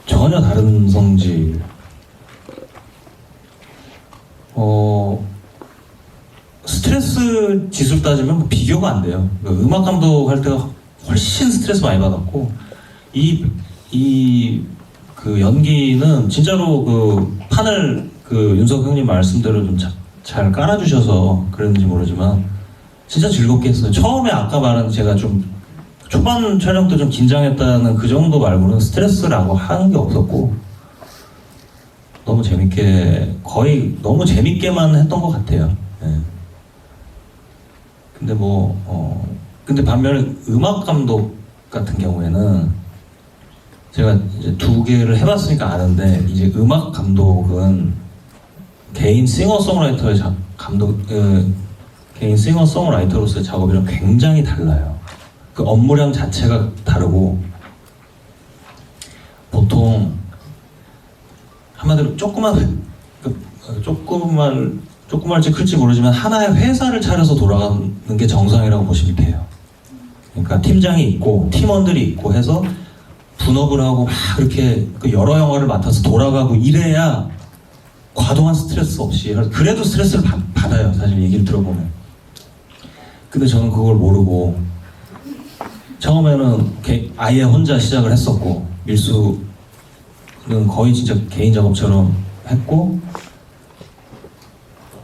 전혀 다른 성질. 스트레스 지수를 따지면 비교가 안 돼요. 음악 감독 할 때가 훨씬 스트레스 많이 받았고, 그 연기는 진짜로 그 판을 윤석 형님 말씀대로 좀 잘 깔아주셔서 그랬는지 모르지만 진짜 즐겁게 했어요. 처음에 아까 말한 제가 좀 초반 촬영 때 좀 긴장했다는 그 정도 말고는 스트레스라고 하는 게 없었고, 너무 재밌게, 거의 너무 재밌게만 했던 것 같아요. 네. 근데 근데 반면에 음악 감독 같은 경우에는 제가 이제 2개를 해봤으니까 아는데, 이제 음악 감독은 개인 싱어송라이터의 개인 싱어송라이터로서의 작업이랑 굉장히 달라요. 그 업무량 자체가 다르고, 보통 한마디로 조그말지 클지 모르지만 하나의 회사를 차려서 돌아가는 게 정상이라고 보시면 돼요. 그러니까 팀장이 있고 팀원들이 있고 해서 분업을 하고 막 이렇게 여러 영화를 맡아서 돌아가고 이래야 과도한 스트레스 없이, 그래도 스트레스를 받아요, 사실 얘기를 들어보면. 근데 저는 그걸 모르고 처음에는 아예 혼자 시작을 했었고, 밀수는 거의 진짜 개인 작업처럼 했고,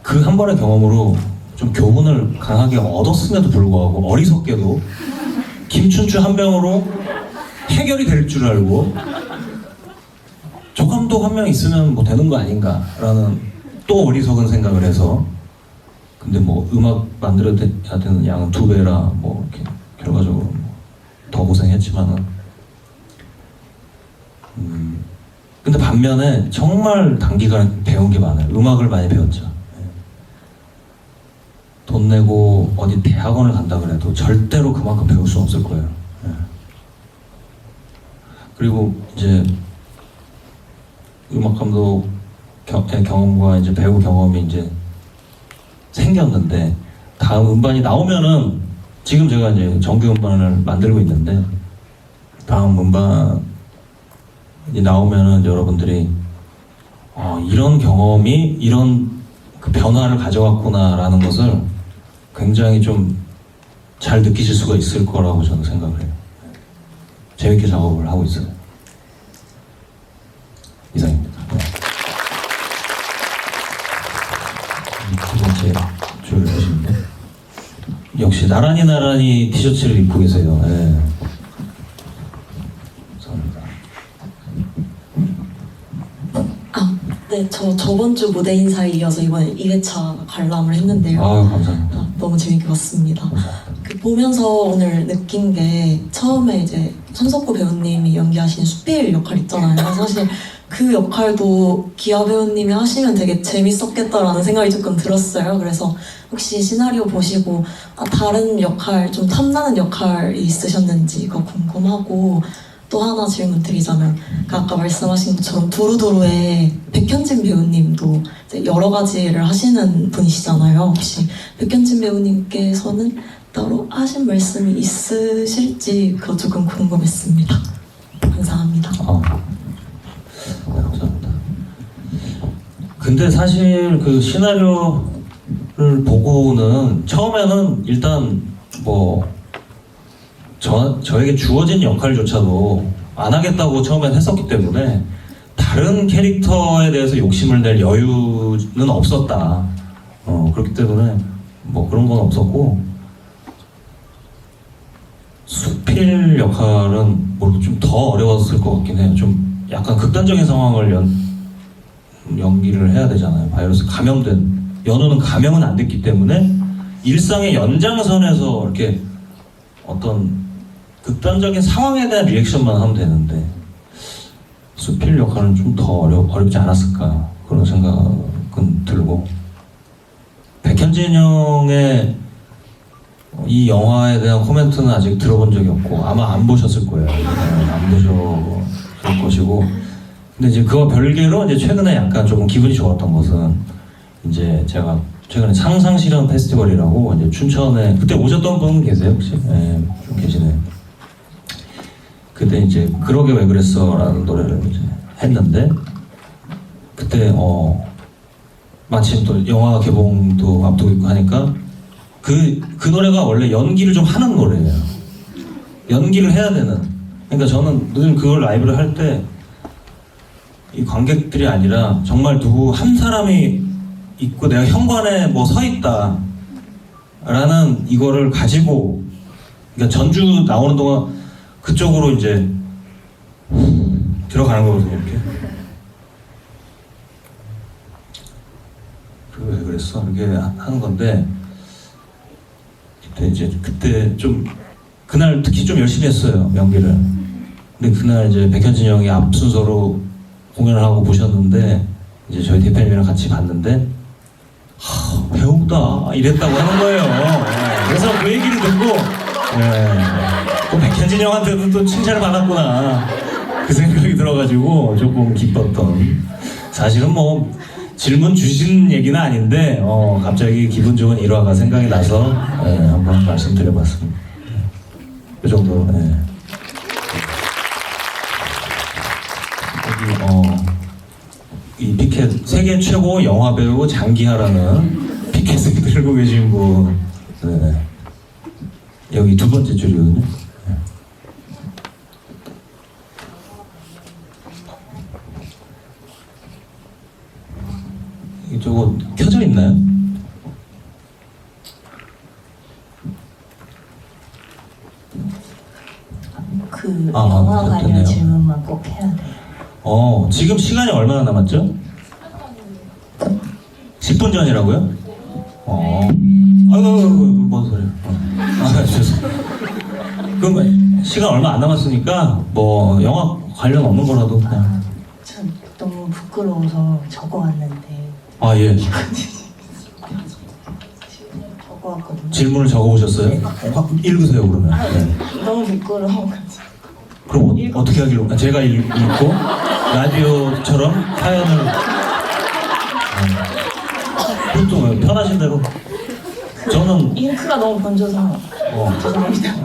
그 한 번의 경험으로 좀 교훈을 강하게 얻었음에도 불구하고 어리석게도 김춘추 한 병으로 해결이 될 줄 알고 저 감독 한 명 있으면 뭐 되는 거 아닌가라는 또 어리석은 생각을 해서, 근데 음악 만들어야 되는 양은 2배라 이렇게 결과적으로 더 고생했지만은, 근데 반면에 정말 단기간에 배운 게 많아요. 음악을 많이 배웠죠. 돈 내고 어디 대학원을 간다 그래도 절대로 그만큼 배울 수 없을 거예요. 그리고 이제 음악 감독 경험과 이제 배우 경험이 이제 생겼는데, 다음 음반이 나오면은, 지금 제가 이제 정규 음반을 만들고 있는데, 다음 음반이 나오면은 여러분들이 이런 경험이 이런 그 변화를 가져왔구나라는 것을 굉장히 좀 잘 느끼실 수가 있을 거라고 저는 생각을 해요. 재밌게 작업을 하고 있어요. 이상입니다. 두 번째 줄을 보시면 역시 나란히 티셔츠를 입고 계세요. 네. 감사합니다. 네, 저번 주 무대 인사에 이어서 이번에 2회차 관람을 했는데요. 감사합니다. 너무 재밌게 봤습니다. 그 보면서 오늘 느낀 게 처음에 이제 손석구 배우님이 연기하신 수필 역할 있잖아요. 사실 그 역할도 기아 배우님이 하시면 되게 재밌었겠다라는 생각이 조금 들었어요. 그래서 혹시 시나리오 보시고 다른 역할, 좀 탐나는 역할이 있으셨는지 그거 궁금하고, 또 하나 질문 드리자면 아까 말씀하신 것처럼 두루두루에 백현진 배우님도 이제 여러 가지를 하시는 분이시잖아요. 혹시 백현진 배우님께서는 따로 하신 말씀이 있으실지 그거 조금 궁금했습니다. 감사합니다. 네, 감사합니다. 근데 사실 그 시나리오를 보고는 처음에는 일단 뭐 저에게 주어진 역할조차도 안 하겠다고 처음엔 했었기 때문에 다른 캐릭터에 대해서 욕심을 낼 여유는 없었다. 그렇기 때문에 뭐 그런 건 없었고, 수필 역할은 뭐 좀 더 어려웠을 것 같긴 해요. 좀 약간 극단적인 상황을 연기를 해야 되잖아요. 바이러스 감염된, 연우는 감염은 안 됐기 때문에 일상의 연장선에서 이렇게 어떤 극단적인 상황에 대한 리액션만 하면 되는데 수필 역할은 좀 더 어렵지 않았을까 그런 생각은 들고, 백현진 형의 이 영화에 대한 코멘트는 아직 들어본 적이 없고 아마 안 보셨을 거예요. 안 보셨을 것이고, 근데 이제 그와 별개로 이제 최근에 약간 조금 기분이 좋았던 것은 이제 제가 최근에 상상실현 페스티벌이라고 이제 춘천에 그때 오셨던 분 계세요 혹시? 네, 좀 계시네. 그때 이제 그러게 왜 그랬어라는 노래를 이제 했는데 그때 마침 또 영화 개봉도 앞두고 있고 하니까 그 노래가 원래 연기를 좀 하는 노래예요. 연기를 해야 되는. 그러니까 저는 늘 그걸 라이브를 할 때 이 관객들이 아니라 정말 누구 한 사람이 있고 내가 현관에 뭐 서 있다 라는 이거를 가지고, 그러니까 전주 나오는 동안 그쪽으로 이제 들어가는 거거든요. 이렇게 왜 그랬어? 이렇게 하는 건데 그때 좀 그날 특히 좀 열심히 했어요, 연기를. 근데 그날 이제 백현진 형이 앞 순서로 공연을 하고 보셨는데 이제 저희 대표님이랑 같이 봤는데 배우다 이랬다고 하는 거예요. 그래서 그 얘기를 듣고 또 백현진 형한테도 또 칭찬을 받았구나 그 생각이 들어가지고 조금 기뻤던. 사실은 뭐 질문 주신 얘기는 아닌데 갑자기 기분 좋은 일화가 생각이 나서 한번 말씀드려봤습니다. 그 정도. 이 피켓 세계 최고 영화 배우 장기하라는 피켓을 들고 계신 분. 여기 두 번째 줄이거든요. 저거 켜져 있나요? 그 영화 관련 됐네요. 질문만 꼭 해야 돼요. 지금 시간이 얼마나 남았죠? 10분 전이라고요? 아이고, 뭔 소리야. 죄송. 그럼 시간 얼마 안 남았으니까 뭐 영화 관련 없는 거라도 그냥. 전 너무 부끄러워서 적어왔는데. 예. 적어왔거든요. 질문을 적어오셨어요? 읽으세요 그러면. 너무 부끄러워. 그럼 어떻게 하기로? 제가 읽고 라디오처럼 사연을. 그것도 편하신 대로. 저는 잉크가 너무 번져서 죄송합니다.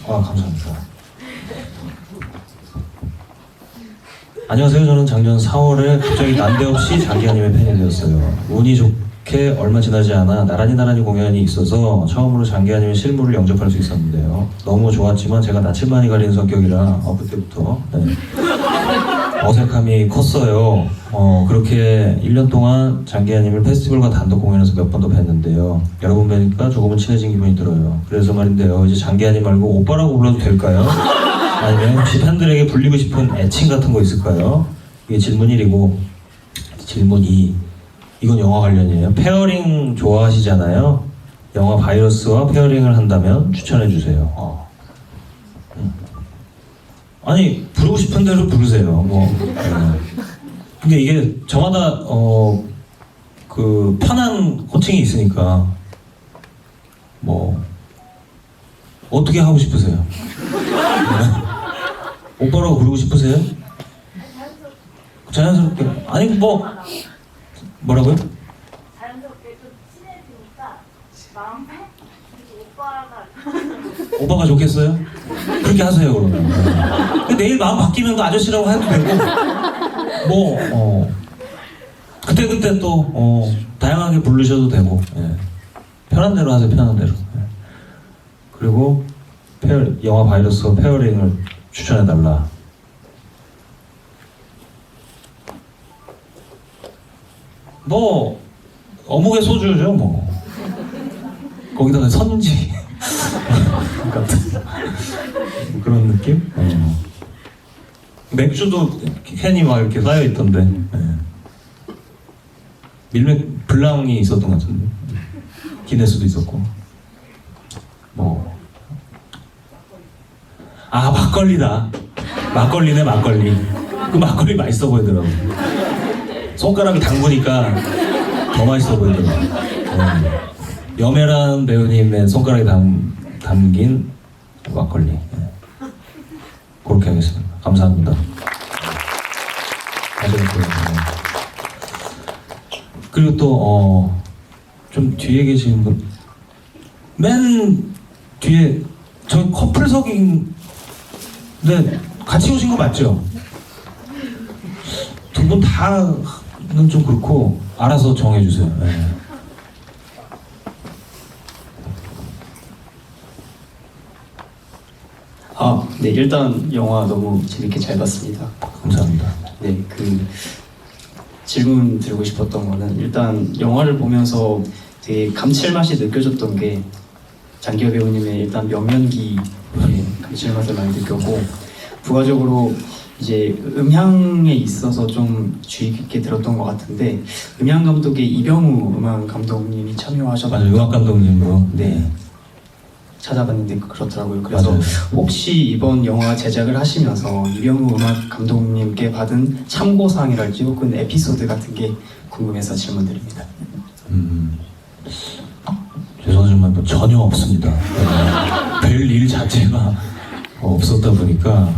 감사합니다. 안녕하세요. 저는 작년 4월에 갑자기 난데없이 장기하님의 팬이 되었어요. 운이 좋게 얼마 지나지 않아 나란히 공연이 있어서 처음으로 장기하님의 실물을 영접할 수 있었는데요. 너무 좋았지만 제가 낯을 많이 가리는 성격이라 그때부터 어색함이 컸어요. 그렇게 1년 동안 장기하님을 페스티벌과 단독 공연에서 몇 번 더 뵀는데요. 여러분 뵈니까 조금은 친해진 기분이 들어요. 그래서 말인데요. 이제 장기하님 말고 오빠라고 불러도 될까요? 아니면 혹시 팬들에게 불리고 싶은 애칭 같은 거 있을까요? 이게 질문 1이고 질문 2. 이건 영화 관련이에요. 페어링 좋아하시잖아요. 영화 바이러스와 페어링을 한다면 추천해주세요. 아니 부르고 싶은 대로 부르세요. 뭐. 근데 이게 저마다 그 편한 호칭이 있으니까 뭐 어떻게 하고 싶으세요? 오빠라고 부르고 싶으세요? 자연스럽게. 아니 뭐 뭐라고요? 자연스럽게 좀 친해지니까 마음 편? 오빠가 좋겠어요? 그렇게 하세요 그러면. 근데 내일 마음 바뀌면 또 아저씨라고 해도 되고 뭐 그때 또 다양하게 부르셔도 되고 편한 대로 하세요. 편한 대로. 그리고 영화 바이러스와 페어링을 추천해달라. 뭐 어묵의 소주죠 뭐. 거기다가 선지 같은 그런 느낌? 맥주도 캔이 막 이렇게 쌓여 있던데. 밀맥 블랑이 있었던 것 같은데. 기네스도 있었고. 뭐. 아 막걸리다. 막걸리네 막걸리. 그 막걸리 맛있어 보이더라고. 손가락을 담그니까 더 맛있어 보이더라고. 염혜란 배우님의 손가락에 담긴 막걸리. 그렇게 하겠습니다. 감사합니다. 그리고 또 좀 뒤에 계신 분, 맨 뒤에 저 커플석인데 같이 오신 거 맞죠? 두 분 다는 좀 그렇고 알아서 정해주세요. 네, 일단 영화 너무 재밌게 잘 봤습니다. 감사합니다. 네, 그 질문 드리고 싶었던 거는 일단 영화를 보면서 되게 감칠맛이 느껴졌던 게 장기하 배우님의 일단 명연기의 감칠맛을 많이 느꼈고 부가적으로 이제 음향에 있어서 좀 주의 깊게 들었던 것 같은데 음향 감독의 이병우 음악 감독님이 참여하셨던 맞아요. 음악 감독님으로. 네. 찾아봤는데 그렇더라고요. 그래서 맞아요. 혹시 이번 영화 제작을 하시면서 이병우 음악 감독님께 받은 참고사항이랄지 혹은 에피소드 같은 게 궁금해서 질문드립니다. 죄송하지만 뭐 전혀 없습니다. 별 일 자체가 없었다 보니까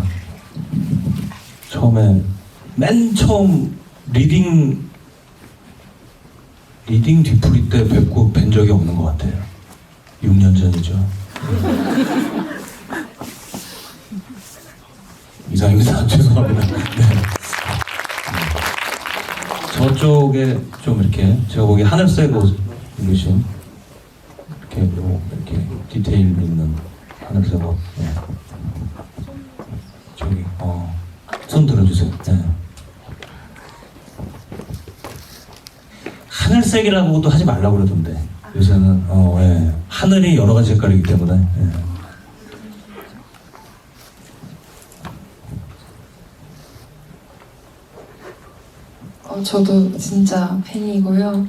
맨 처음 리딩 뒤풀이 때 뵌 적이 없는 것 같아요. 6년 전이죠. 이상입니다. 죄송합니다. 네. 저쪽에 좀 이렇게 제가 보기에 하늘색 옷 입으신 이렇게 디테일 있는 하늘색 옷. 네. 저기 손 들어주세요. 네. 하늘색이라고도 하지 말라고 그러던데 요새는 하늘이 여러 가지 색깔이기 때문에. 저도 진짜 팬이고요.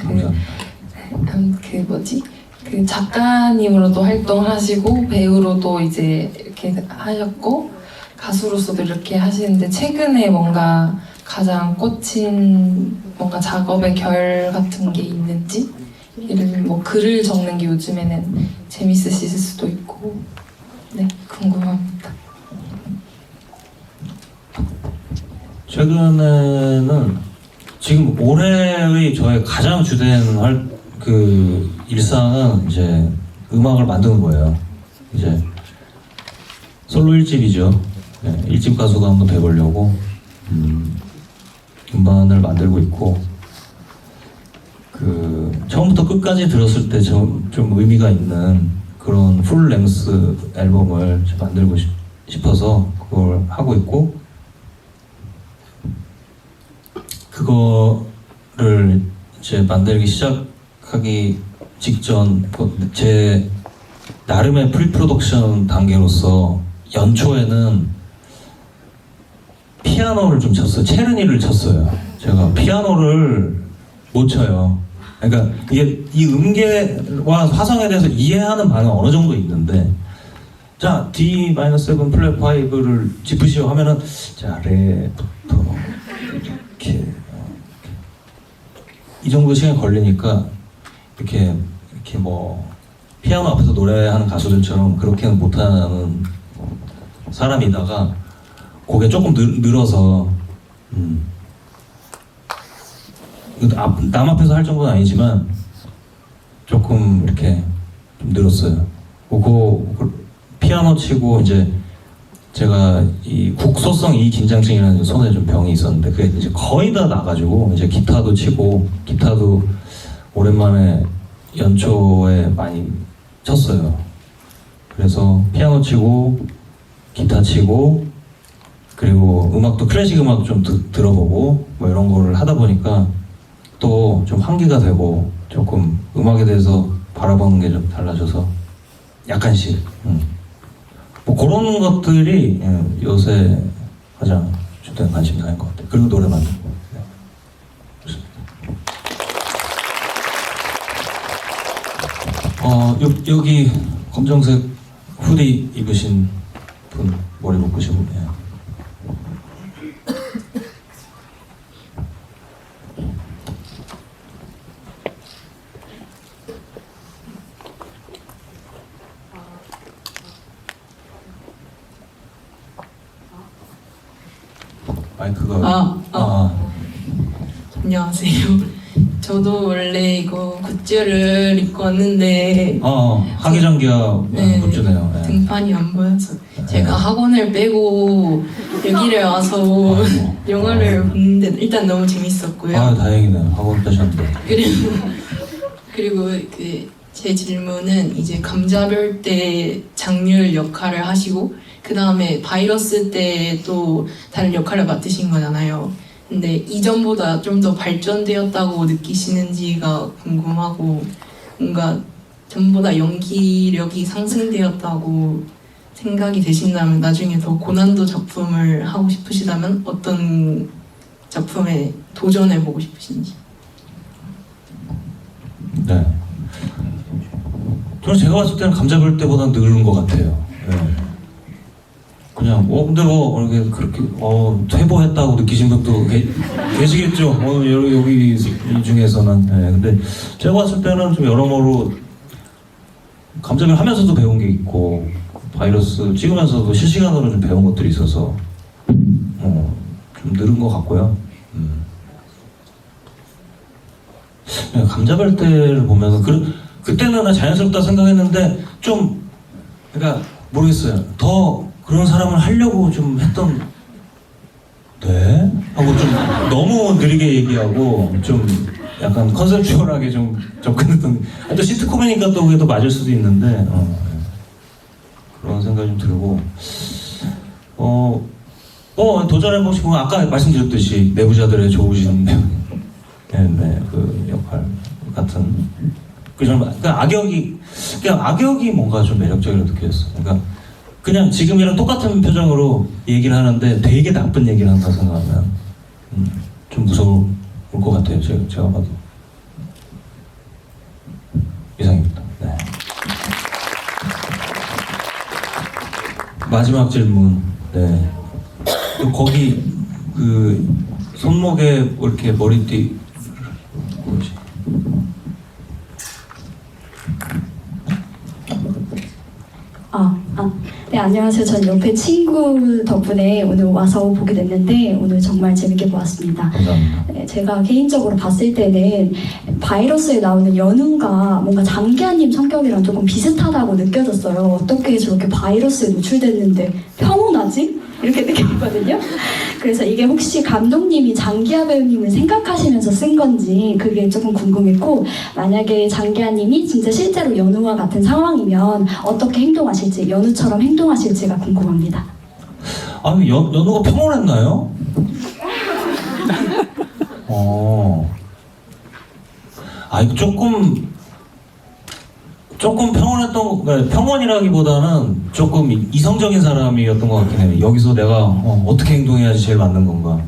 그 작가님으로도 활동을 하시고 배우로도 이제 이렇게 하셨고 가수로서도 이렇게 하시는데 최근에 뭔가 가장 꽂힌 뭔가 작업의 결 같은 게 있는지, 예를 들면 뭐 글을 적는 게 요즘에는 재밌으실 수도 있고, 네, 궁금합니다. 최근에는 지금 올해의 저의 가장 주된 일상은 이제 음악을 만드는 거예요. 이제 솔로 1집이죠. 네, 1집 가수가 한번 돼보려고 음반을 만들고 있고, 처음부터 끝까지 들었을 때 좀 의미가 있는 그런 풀 랭스 앨범을 만들고 싶어서 그걸 하고 있고, 그거를 이제 만들기 시작하기 직전 제 나름의 프리프로덕션 단계로서 연초에는 피아노를 좀 쳤어요. 체르니를 쳤어요. 제가 피아노를 못 쳐요. 그러니까 이게 이 음계와 화성에 대해서 이해하는 바는 어느 정도 있는데, 자 D-7 플랫 5를 짚으시오 하면은 자 레부터 이렇게 이 정도 시간이 걸리니까 이렇게 뭐 피아노 앞에서 노래하는 가수들처럼 그렇게는 못하는 사람이다가 그게 조금 늘어서 남 앞에서 할 정도는 아니지만 조금 이렇게 좀 늘었어요. 그 피아노 치고 이제 제가 이 국소성 이긴장증이라는 손에 좀 병이 있었는데 그게 이제 거의 다 나가지고 이제 기타도 치고 기타도 오랜만에 연초에 많이 쳤어요. 그래서 피아노 치고 기타 치고 그리고 음악도 클래식 음악 좀 들어보고 뭐 이런 거를 하다 보니까 또 좀 환기가 되고 조금 음악에 대해서 바라보는 게 좀 달라져서 약간씩 뭐 그런 것들이 요새 가장 주된 관심사인 것 같아요. 그리고 노래 만들고. 네. 여기 검정색 후디 입으신 분 머리 묶으시고. 네. 마이크가 안녕하세요. 저도 원래 이거 굿즈를 입고 왔는데 하기장기야 네, 굿즈네요. 네. 등판이 안 보여서 제가 학원을 빼고 여기를 와서 영화를 봤는데 일단 너무 재밌었고요. 다행이네요. 학원 빼셨는데. 그리고 제 질문은 이제 감자별 때 장률 역할을 하시고 그 다음에 바이러스 때 또 다른 역할을 맡으신 거잖아요. 근데 이전보다 좀 더 발전되었다고 느끼시는지가 궁금하고 뭔가 전보다 연기력이 상승되었다고 생각이 되신다면 나중에 더 고난도 작품을 하고 싶으시다면 어떤 작품에 도전해보고 싶으신지. 네. 저는 제가 봤을 때는 감자별 때보다 늘은 것 같아요. 네. 그냥 근데 이렇게 그렇게 퇴보했다고 느끼신 분도 계시겠죠. 여기 이 중에서는. 네. 근데 제가 봤을 때는 좀 여러모로 감자별 하면서도 배운 게 있고 바이러스 찍으면서도 실시간으로 좀 배운 것들이 있어서 좀 늘은 것 같고요. 감자별 때를 보면 그때는 나 자연스럽다 생각했는데 좀 그러니까 모르겠어요. 더 그런 사람을 하려고 좀 했던 네? 하고 좀 너무 느리게 얘기하고 좀 약간 컨셉추얼하게 좀 접근했던 또 시트콤이니까 또 그게 더 맞을 수도 있는데 그런 생각이 좀 들고 도전해보시고 아까 말씀드렸듯이 내부자들의 좋으신 그 역할 같은 악역이 뭔가 좀 매력적이라고 느꼈어요. 그러니까 그냥 지금이랑 똑같은 표정으로 얘기를 하는데 되게 나쁜 얘기를 한다고 생각하면 좀 무서울 것 같아요. 제가 봐도. 이상입니다. 네. 마지막 질문. 네. 거기 손목에 이렇게 머리띠 뭐지? 네, 안녕하세요. 전 옆에 친구 덕분에 오늘 와서 보게 됐는데 오늘 정말 재밌게 보았습니다. 감사합니다. 네, 제가 개인적으로 봤을 때는 바이러스에 나오는 연우가 뭔가 장기하님 성격이랑 조금 비슷하다고 느껴졌어요. 어떻게 저렇게 바이러스에 노출됐는데 평온하지? 이렇게 느꼈거든요. 그래서 이게 혹시 감독님이 장기하 배우님을 생각하시면서 쓴 건지 그게 조금 궁금했고, 만약에 장기하님이 진짜 실제로 연우와 같은 상황이면 어떻게 행동하실지, 연우처럼 행동하실지가 궁금합니다. 아니 연우가 평온했나요? 아니 조금 평온했던, 그러니까 평온이라기보다는 조금 이성적인 사람이었던 것 같긴 해요. 여기서 내가 어떻게 행동해야지 제일 맞는 건가.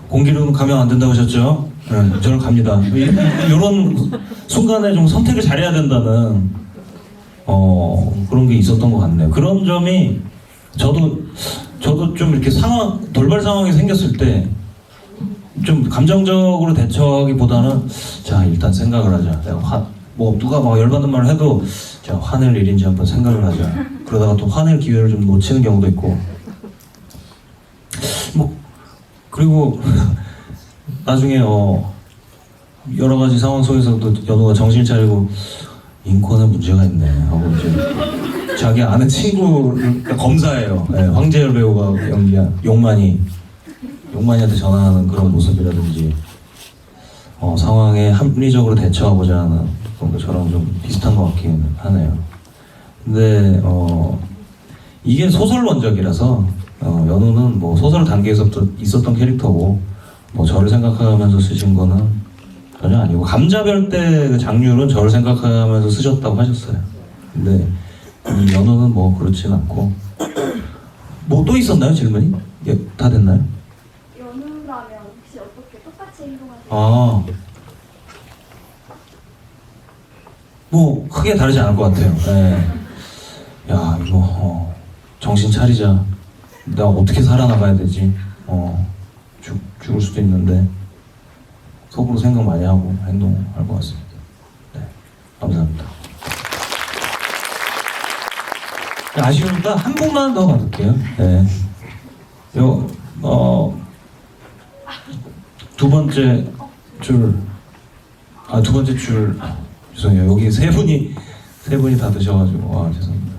공기로는 가면 안 된다고 하셨죠? 네, 저는 갑니다. 이런 순간에 좀 선택을 잘해야 된다는 그런 게 있었던 것 같네요. 그런 점이 저도 좀 이렇게 돌발 상황이 생겼을 때 좀 감정적으로 대처하기보다는 자 일단 생각을 하자. 내가 누가 막 열받는 말을 해도 자 화낼 일인지 한번 생각을 하자. 그러다가 또 화낼 기회를 좀 놓치는 경우도 있고 그리고 나중에 여러 가지 상황 속에서도 연우가 정신 차리고 인권에 문제가 있네 하고 이제 자기 아는 친구 그러니까 검사예요. 네, 황재열 배우가 연기한 용만이한테 전화하는 그런 모습이라든지 상황에 합리적으로 대처하고자 하는 그런 것처럼 좀 비슷한 것 같긴 하네요. 근데 이게 소설 원작이라서 연우는 뭐 소설 단계에서부터 있었던 캐릭터고 뭐 저를 생각하면서 쓰신 거는 전혀 아니고 감자별 때 그 장률은 저를 생각하면서 쓰셨다고 하셨어요. 근데 이 연우는 뭐 그렇진 않고 뭐 또 있었나요 질문이? 예, 다 됐나요? 연우라면 혹시 어떻게 똑같이 행동하세요? 뭐 크게 다르지 않을 것 같아요. 네. 야 이거 정신 차리자. 내가 어떻게 살아나가야 되지? 죽을 수도 있는데 속으로 생각 많이 하고 행동할 것 같습니다. 네, 감사합니다. 아쉬우니까 한 분만 더 받을게요. 네. 두 번째 줄 죄송해요. 여기 세 분이 다 드셔가지고 죄송합니다.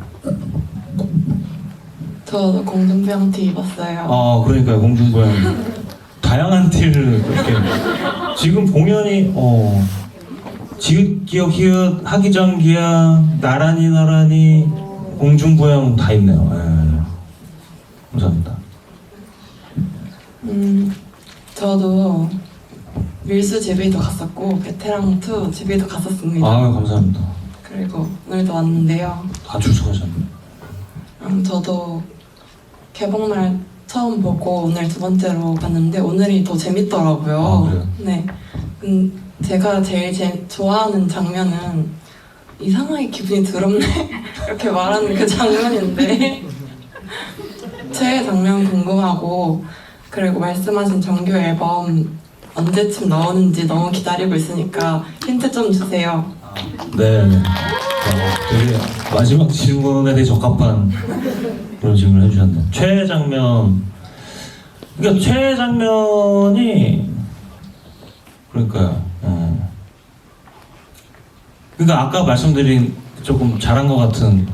저도 공중부양 티 입었어요. 그러니까요. 공중부양 다양한 티를 이렇게 지금 공연이 지읒 기역 히읗 하기정 기양 나란히 공중부양 다 있네요. 네. 감사합니다. 저도 밀수 제비도 갔었고 베테랑 2 제비도 갔었습니다. 감사합니다. 그리고 오늘도 왔는데요. 다 출석하셨네요. 저도 개봉날 처음 보고 오늘 두 번째로 봤는데 오늘이 더 재밌더라고요. 그래요? 네. 제가 제일 좋아하는 장면은 이상하게 기분이 더럽네 이렇게 말하는 그 장면인데 최애 장면 궁금하고 그리고 말씀하신 정규 앨범 언제쯤 나오는지 너무 기다리고 있으니까 힌트 좀 주세요. 네. 되게 마지막 질문에 되게 적합한 그런 질문을 해주셨네요. 최애 장면. 그러니까 최애 장면이 그러니까요. 그러니까 아까 말씀드린 조금 잘한 것 같은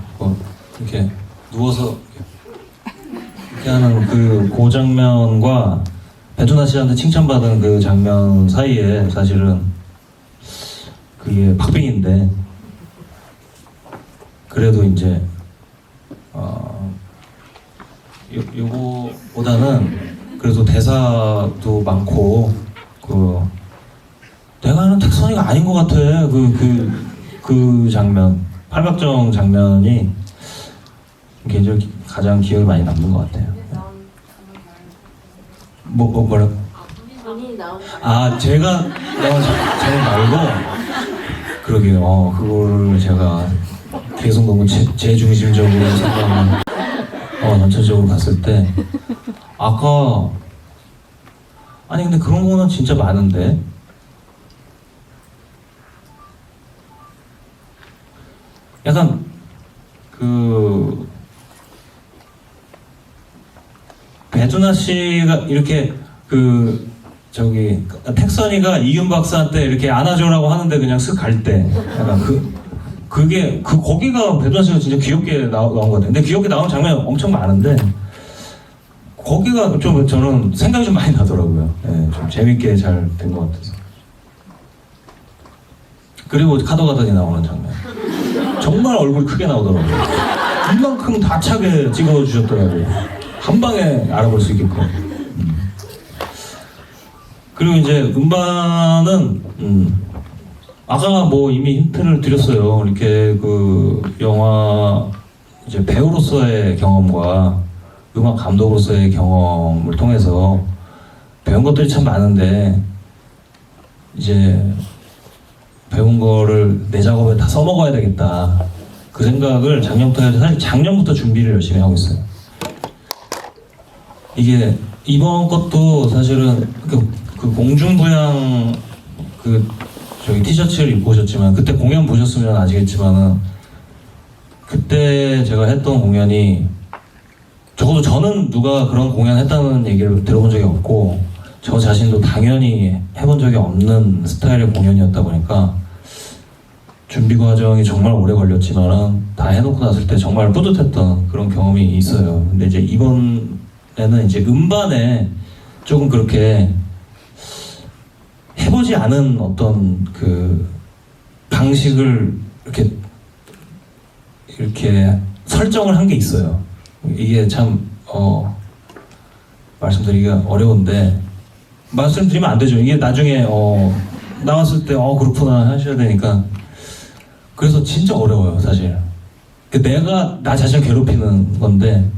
이렇게 누워서 이렇게 하는 그 장면과 배두나 씨한테 칭찬받은 그 장면 사이에 사실은 그게 박빙인데 그래도 이제 요거보다는 그래도 대사도 많고 내가 아는 택선이가 아닌 것 같아. 그 장면 팔각정 장면이 개인적으로 가장 기억에 많이 남는 것 같아요. 뭐라고? 제가 나온 장면 말고 그러게요. 그거를 제가 계속 너무 제 중심적으로 생각하면 전체적으로 봤을 때 근데 그런 거는 진짜 많은데 약간 배두나 씨가 이렇게 택선이가 이윤 박사한테 이렇게 안아줘라고 하는데 그냥 쓱 갈 때 약간 거기가 배두나 씨가 진짜 귀엽게 나온 것 같아요. 근데 귀엽게 나온 장면이 엄청 많은데 거기가 좀 저는 생각이 좀 많이 나더라고요. 네, 좀 재밌게 잘 된 것 같아서. 그리고 카더가든이 나오는 장면 정말 얼굴이 크게 나오더라고요. 이만큼 다 차게 찍어주셨더라고요. 한 방에 알아볼 수 있게끔. 그리고 이제 음반은 아까 뭐 이미 힌트를 드렸어요. 이렇게 그 영화 이제 배우로서의 경험과 음악 감독으로서의 경험을 통해서 배운 것들이 참 많은데 이제 배운 거를 내 작업에 다 써먹어야 되겠다. 그 생각을 작년부터 해서 사실 작년부터 준비를 열심히 하고 있어요. 이게 이번 것도 사실은 그 공중부양 그 저기 티셔츠를 입고 오셨지만 그때 공연 보셨으면 아시겠지만은 그때 제가 했던 공연이 적어도 저는 누가 그런 공연 했다는 얘기를 들어본 적이 없고 저 자신도 당연히 해본 적이 없는 스타일의 공연이었다 보니까 준비 과정이 정말 오래 걸렸지만은 다 해놓고 났을 때 정말 뿌듯했던 그런 경험이 있어요. 근데 이제 이번에는 이제 음반에 조금 그렇게 해보지 않은 어떤 그 방식을 이렇게 설정을 한 게 있어요. 이게 참 말씀드리기가 어려운데 말씀드리면 안 되죠. 이게 나중에 나왔을 때 그렇구나 하셔야 되니까 그래서 진짜 어려워요 사실. 내가 나 자신을 괴롭히는 건데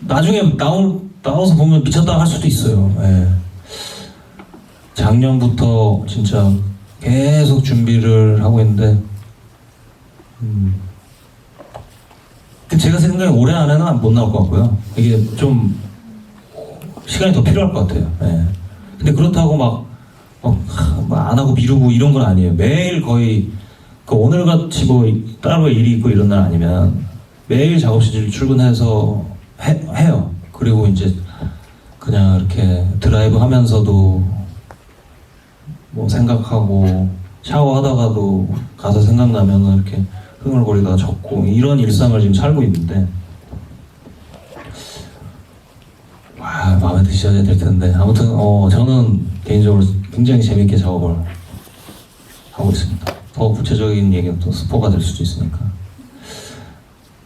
나중에 나와서 보면 미쳤다 할 수도 있어요. 예. 작년부터 진짜 계속 준비를 하고 있는데 제가 생각에 올해 안에는 못 나올 것 같고요. 이게 좀 시간이 더 필요할 것 같아요. 예. 근데 그렇다고 막 안 하고 미루고 이런 건 아니에요. 매일 거의 오늘같이 뭐 따로 일이 있고 이런 날 아니면 매일 작업실 출근해서 해요. 그리고 이제 그냥 이렇게 드라이브 하면서도 뭐 생각하고 샤워하다가도 가사 생각나면 이렇게 흥얼거리다가 적고 이런 일상을 지금 살고 있는데 마음에 드셔야 될 텐데 아무튼 저는 개인적으로 굉장히 재밌게 작업을 하고 있습니다. 더 구체적인 얘기는 또 스포가 될 수도 있으니까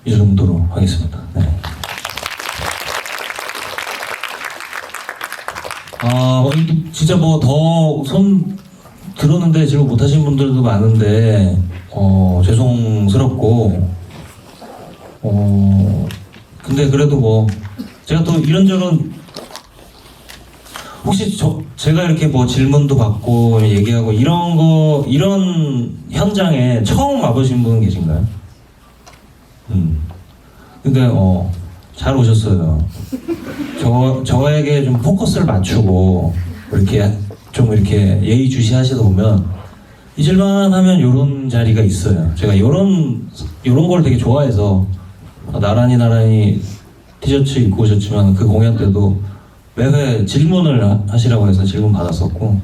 이 정도로 하겠습니다. 네. 진짜 뭐 더 손 들었는데 지금 못하신 분들도 많은데 죄송스럽고 근데 그래도 뭐 제가 또 이런저런 혹시 제가 이렇게 뭐 질문도 받고 얘기하고 이런 현장에 처음 와보신 분 계신가요? 근데 잘 오셨어요. 저에게 좀 포커스를 맞추고 이렇게 예의주시하시다 보면 잊을만 하면 요런 자리가 있어요. 제가 요런 걸 되게 좋아해서 나란히 티셔츠 입고 오셨지만 그 공연 때도 매회 질문을 하시라고 해서 질문 받았었고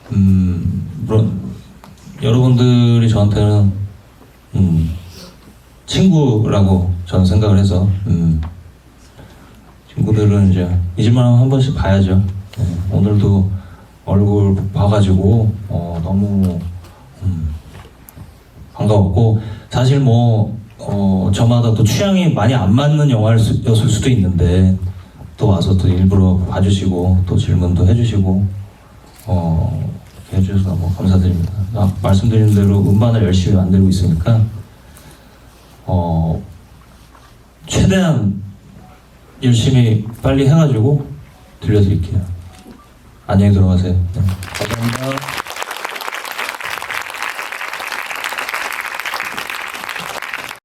물론 여러분들이 저한테는 친구라고 저는 생각을 해서 친구들은 이제 잊을만 하면 한 번씩 봐야죠. 네, 오늘도 얼굴 봐가지고 너무 반가웠고 사실 뭐 저마다 또 취향이 많이 안 맞는 영화였을 수도 있는데 또 와서 또 일부러 봐주시고 또 질문도 해주시고 해주셔서 너무 감사드립니다. 말씀드린 대로 음반을 열심히 만들고 있으니까 최대한 열심히 빨리 해가지고 들려드릴게요. 안녕히 들어가세요. 네. 감사합니다.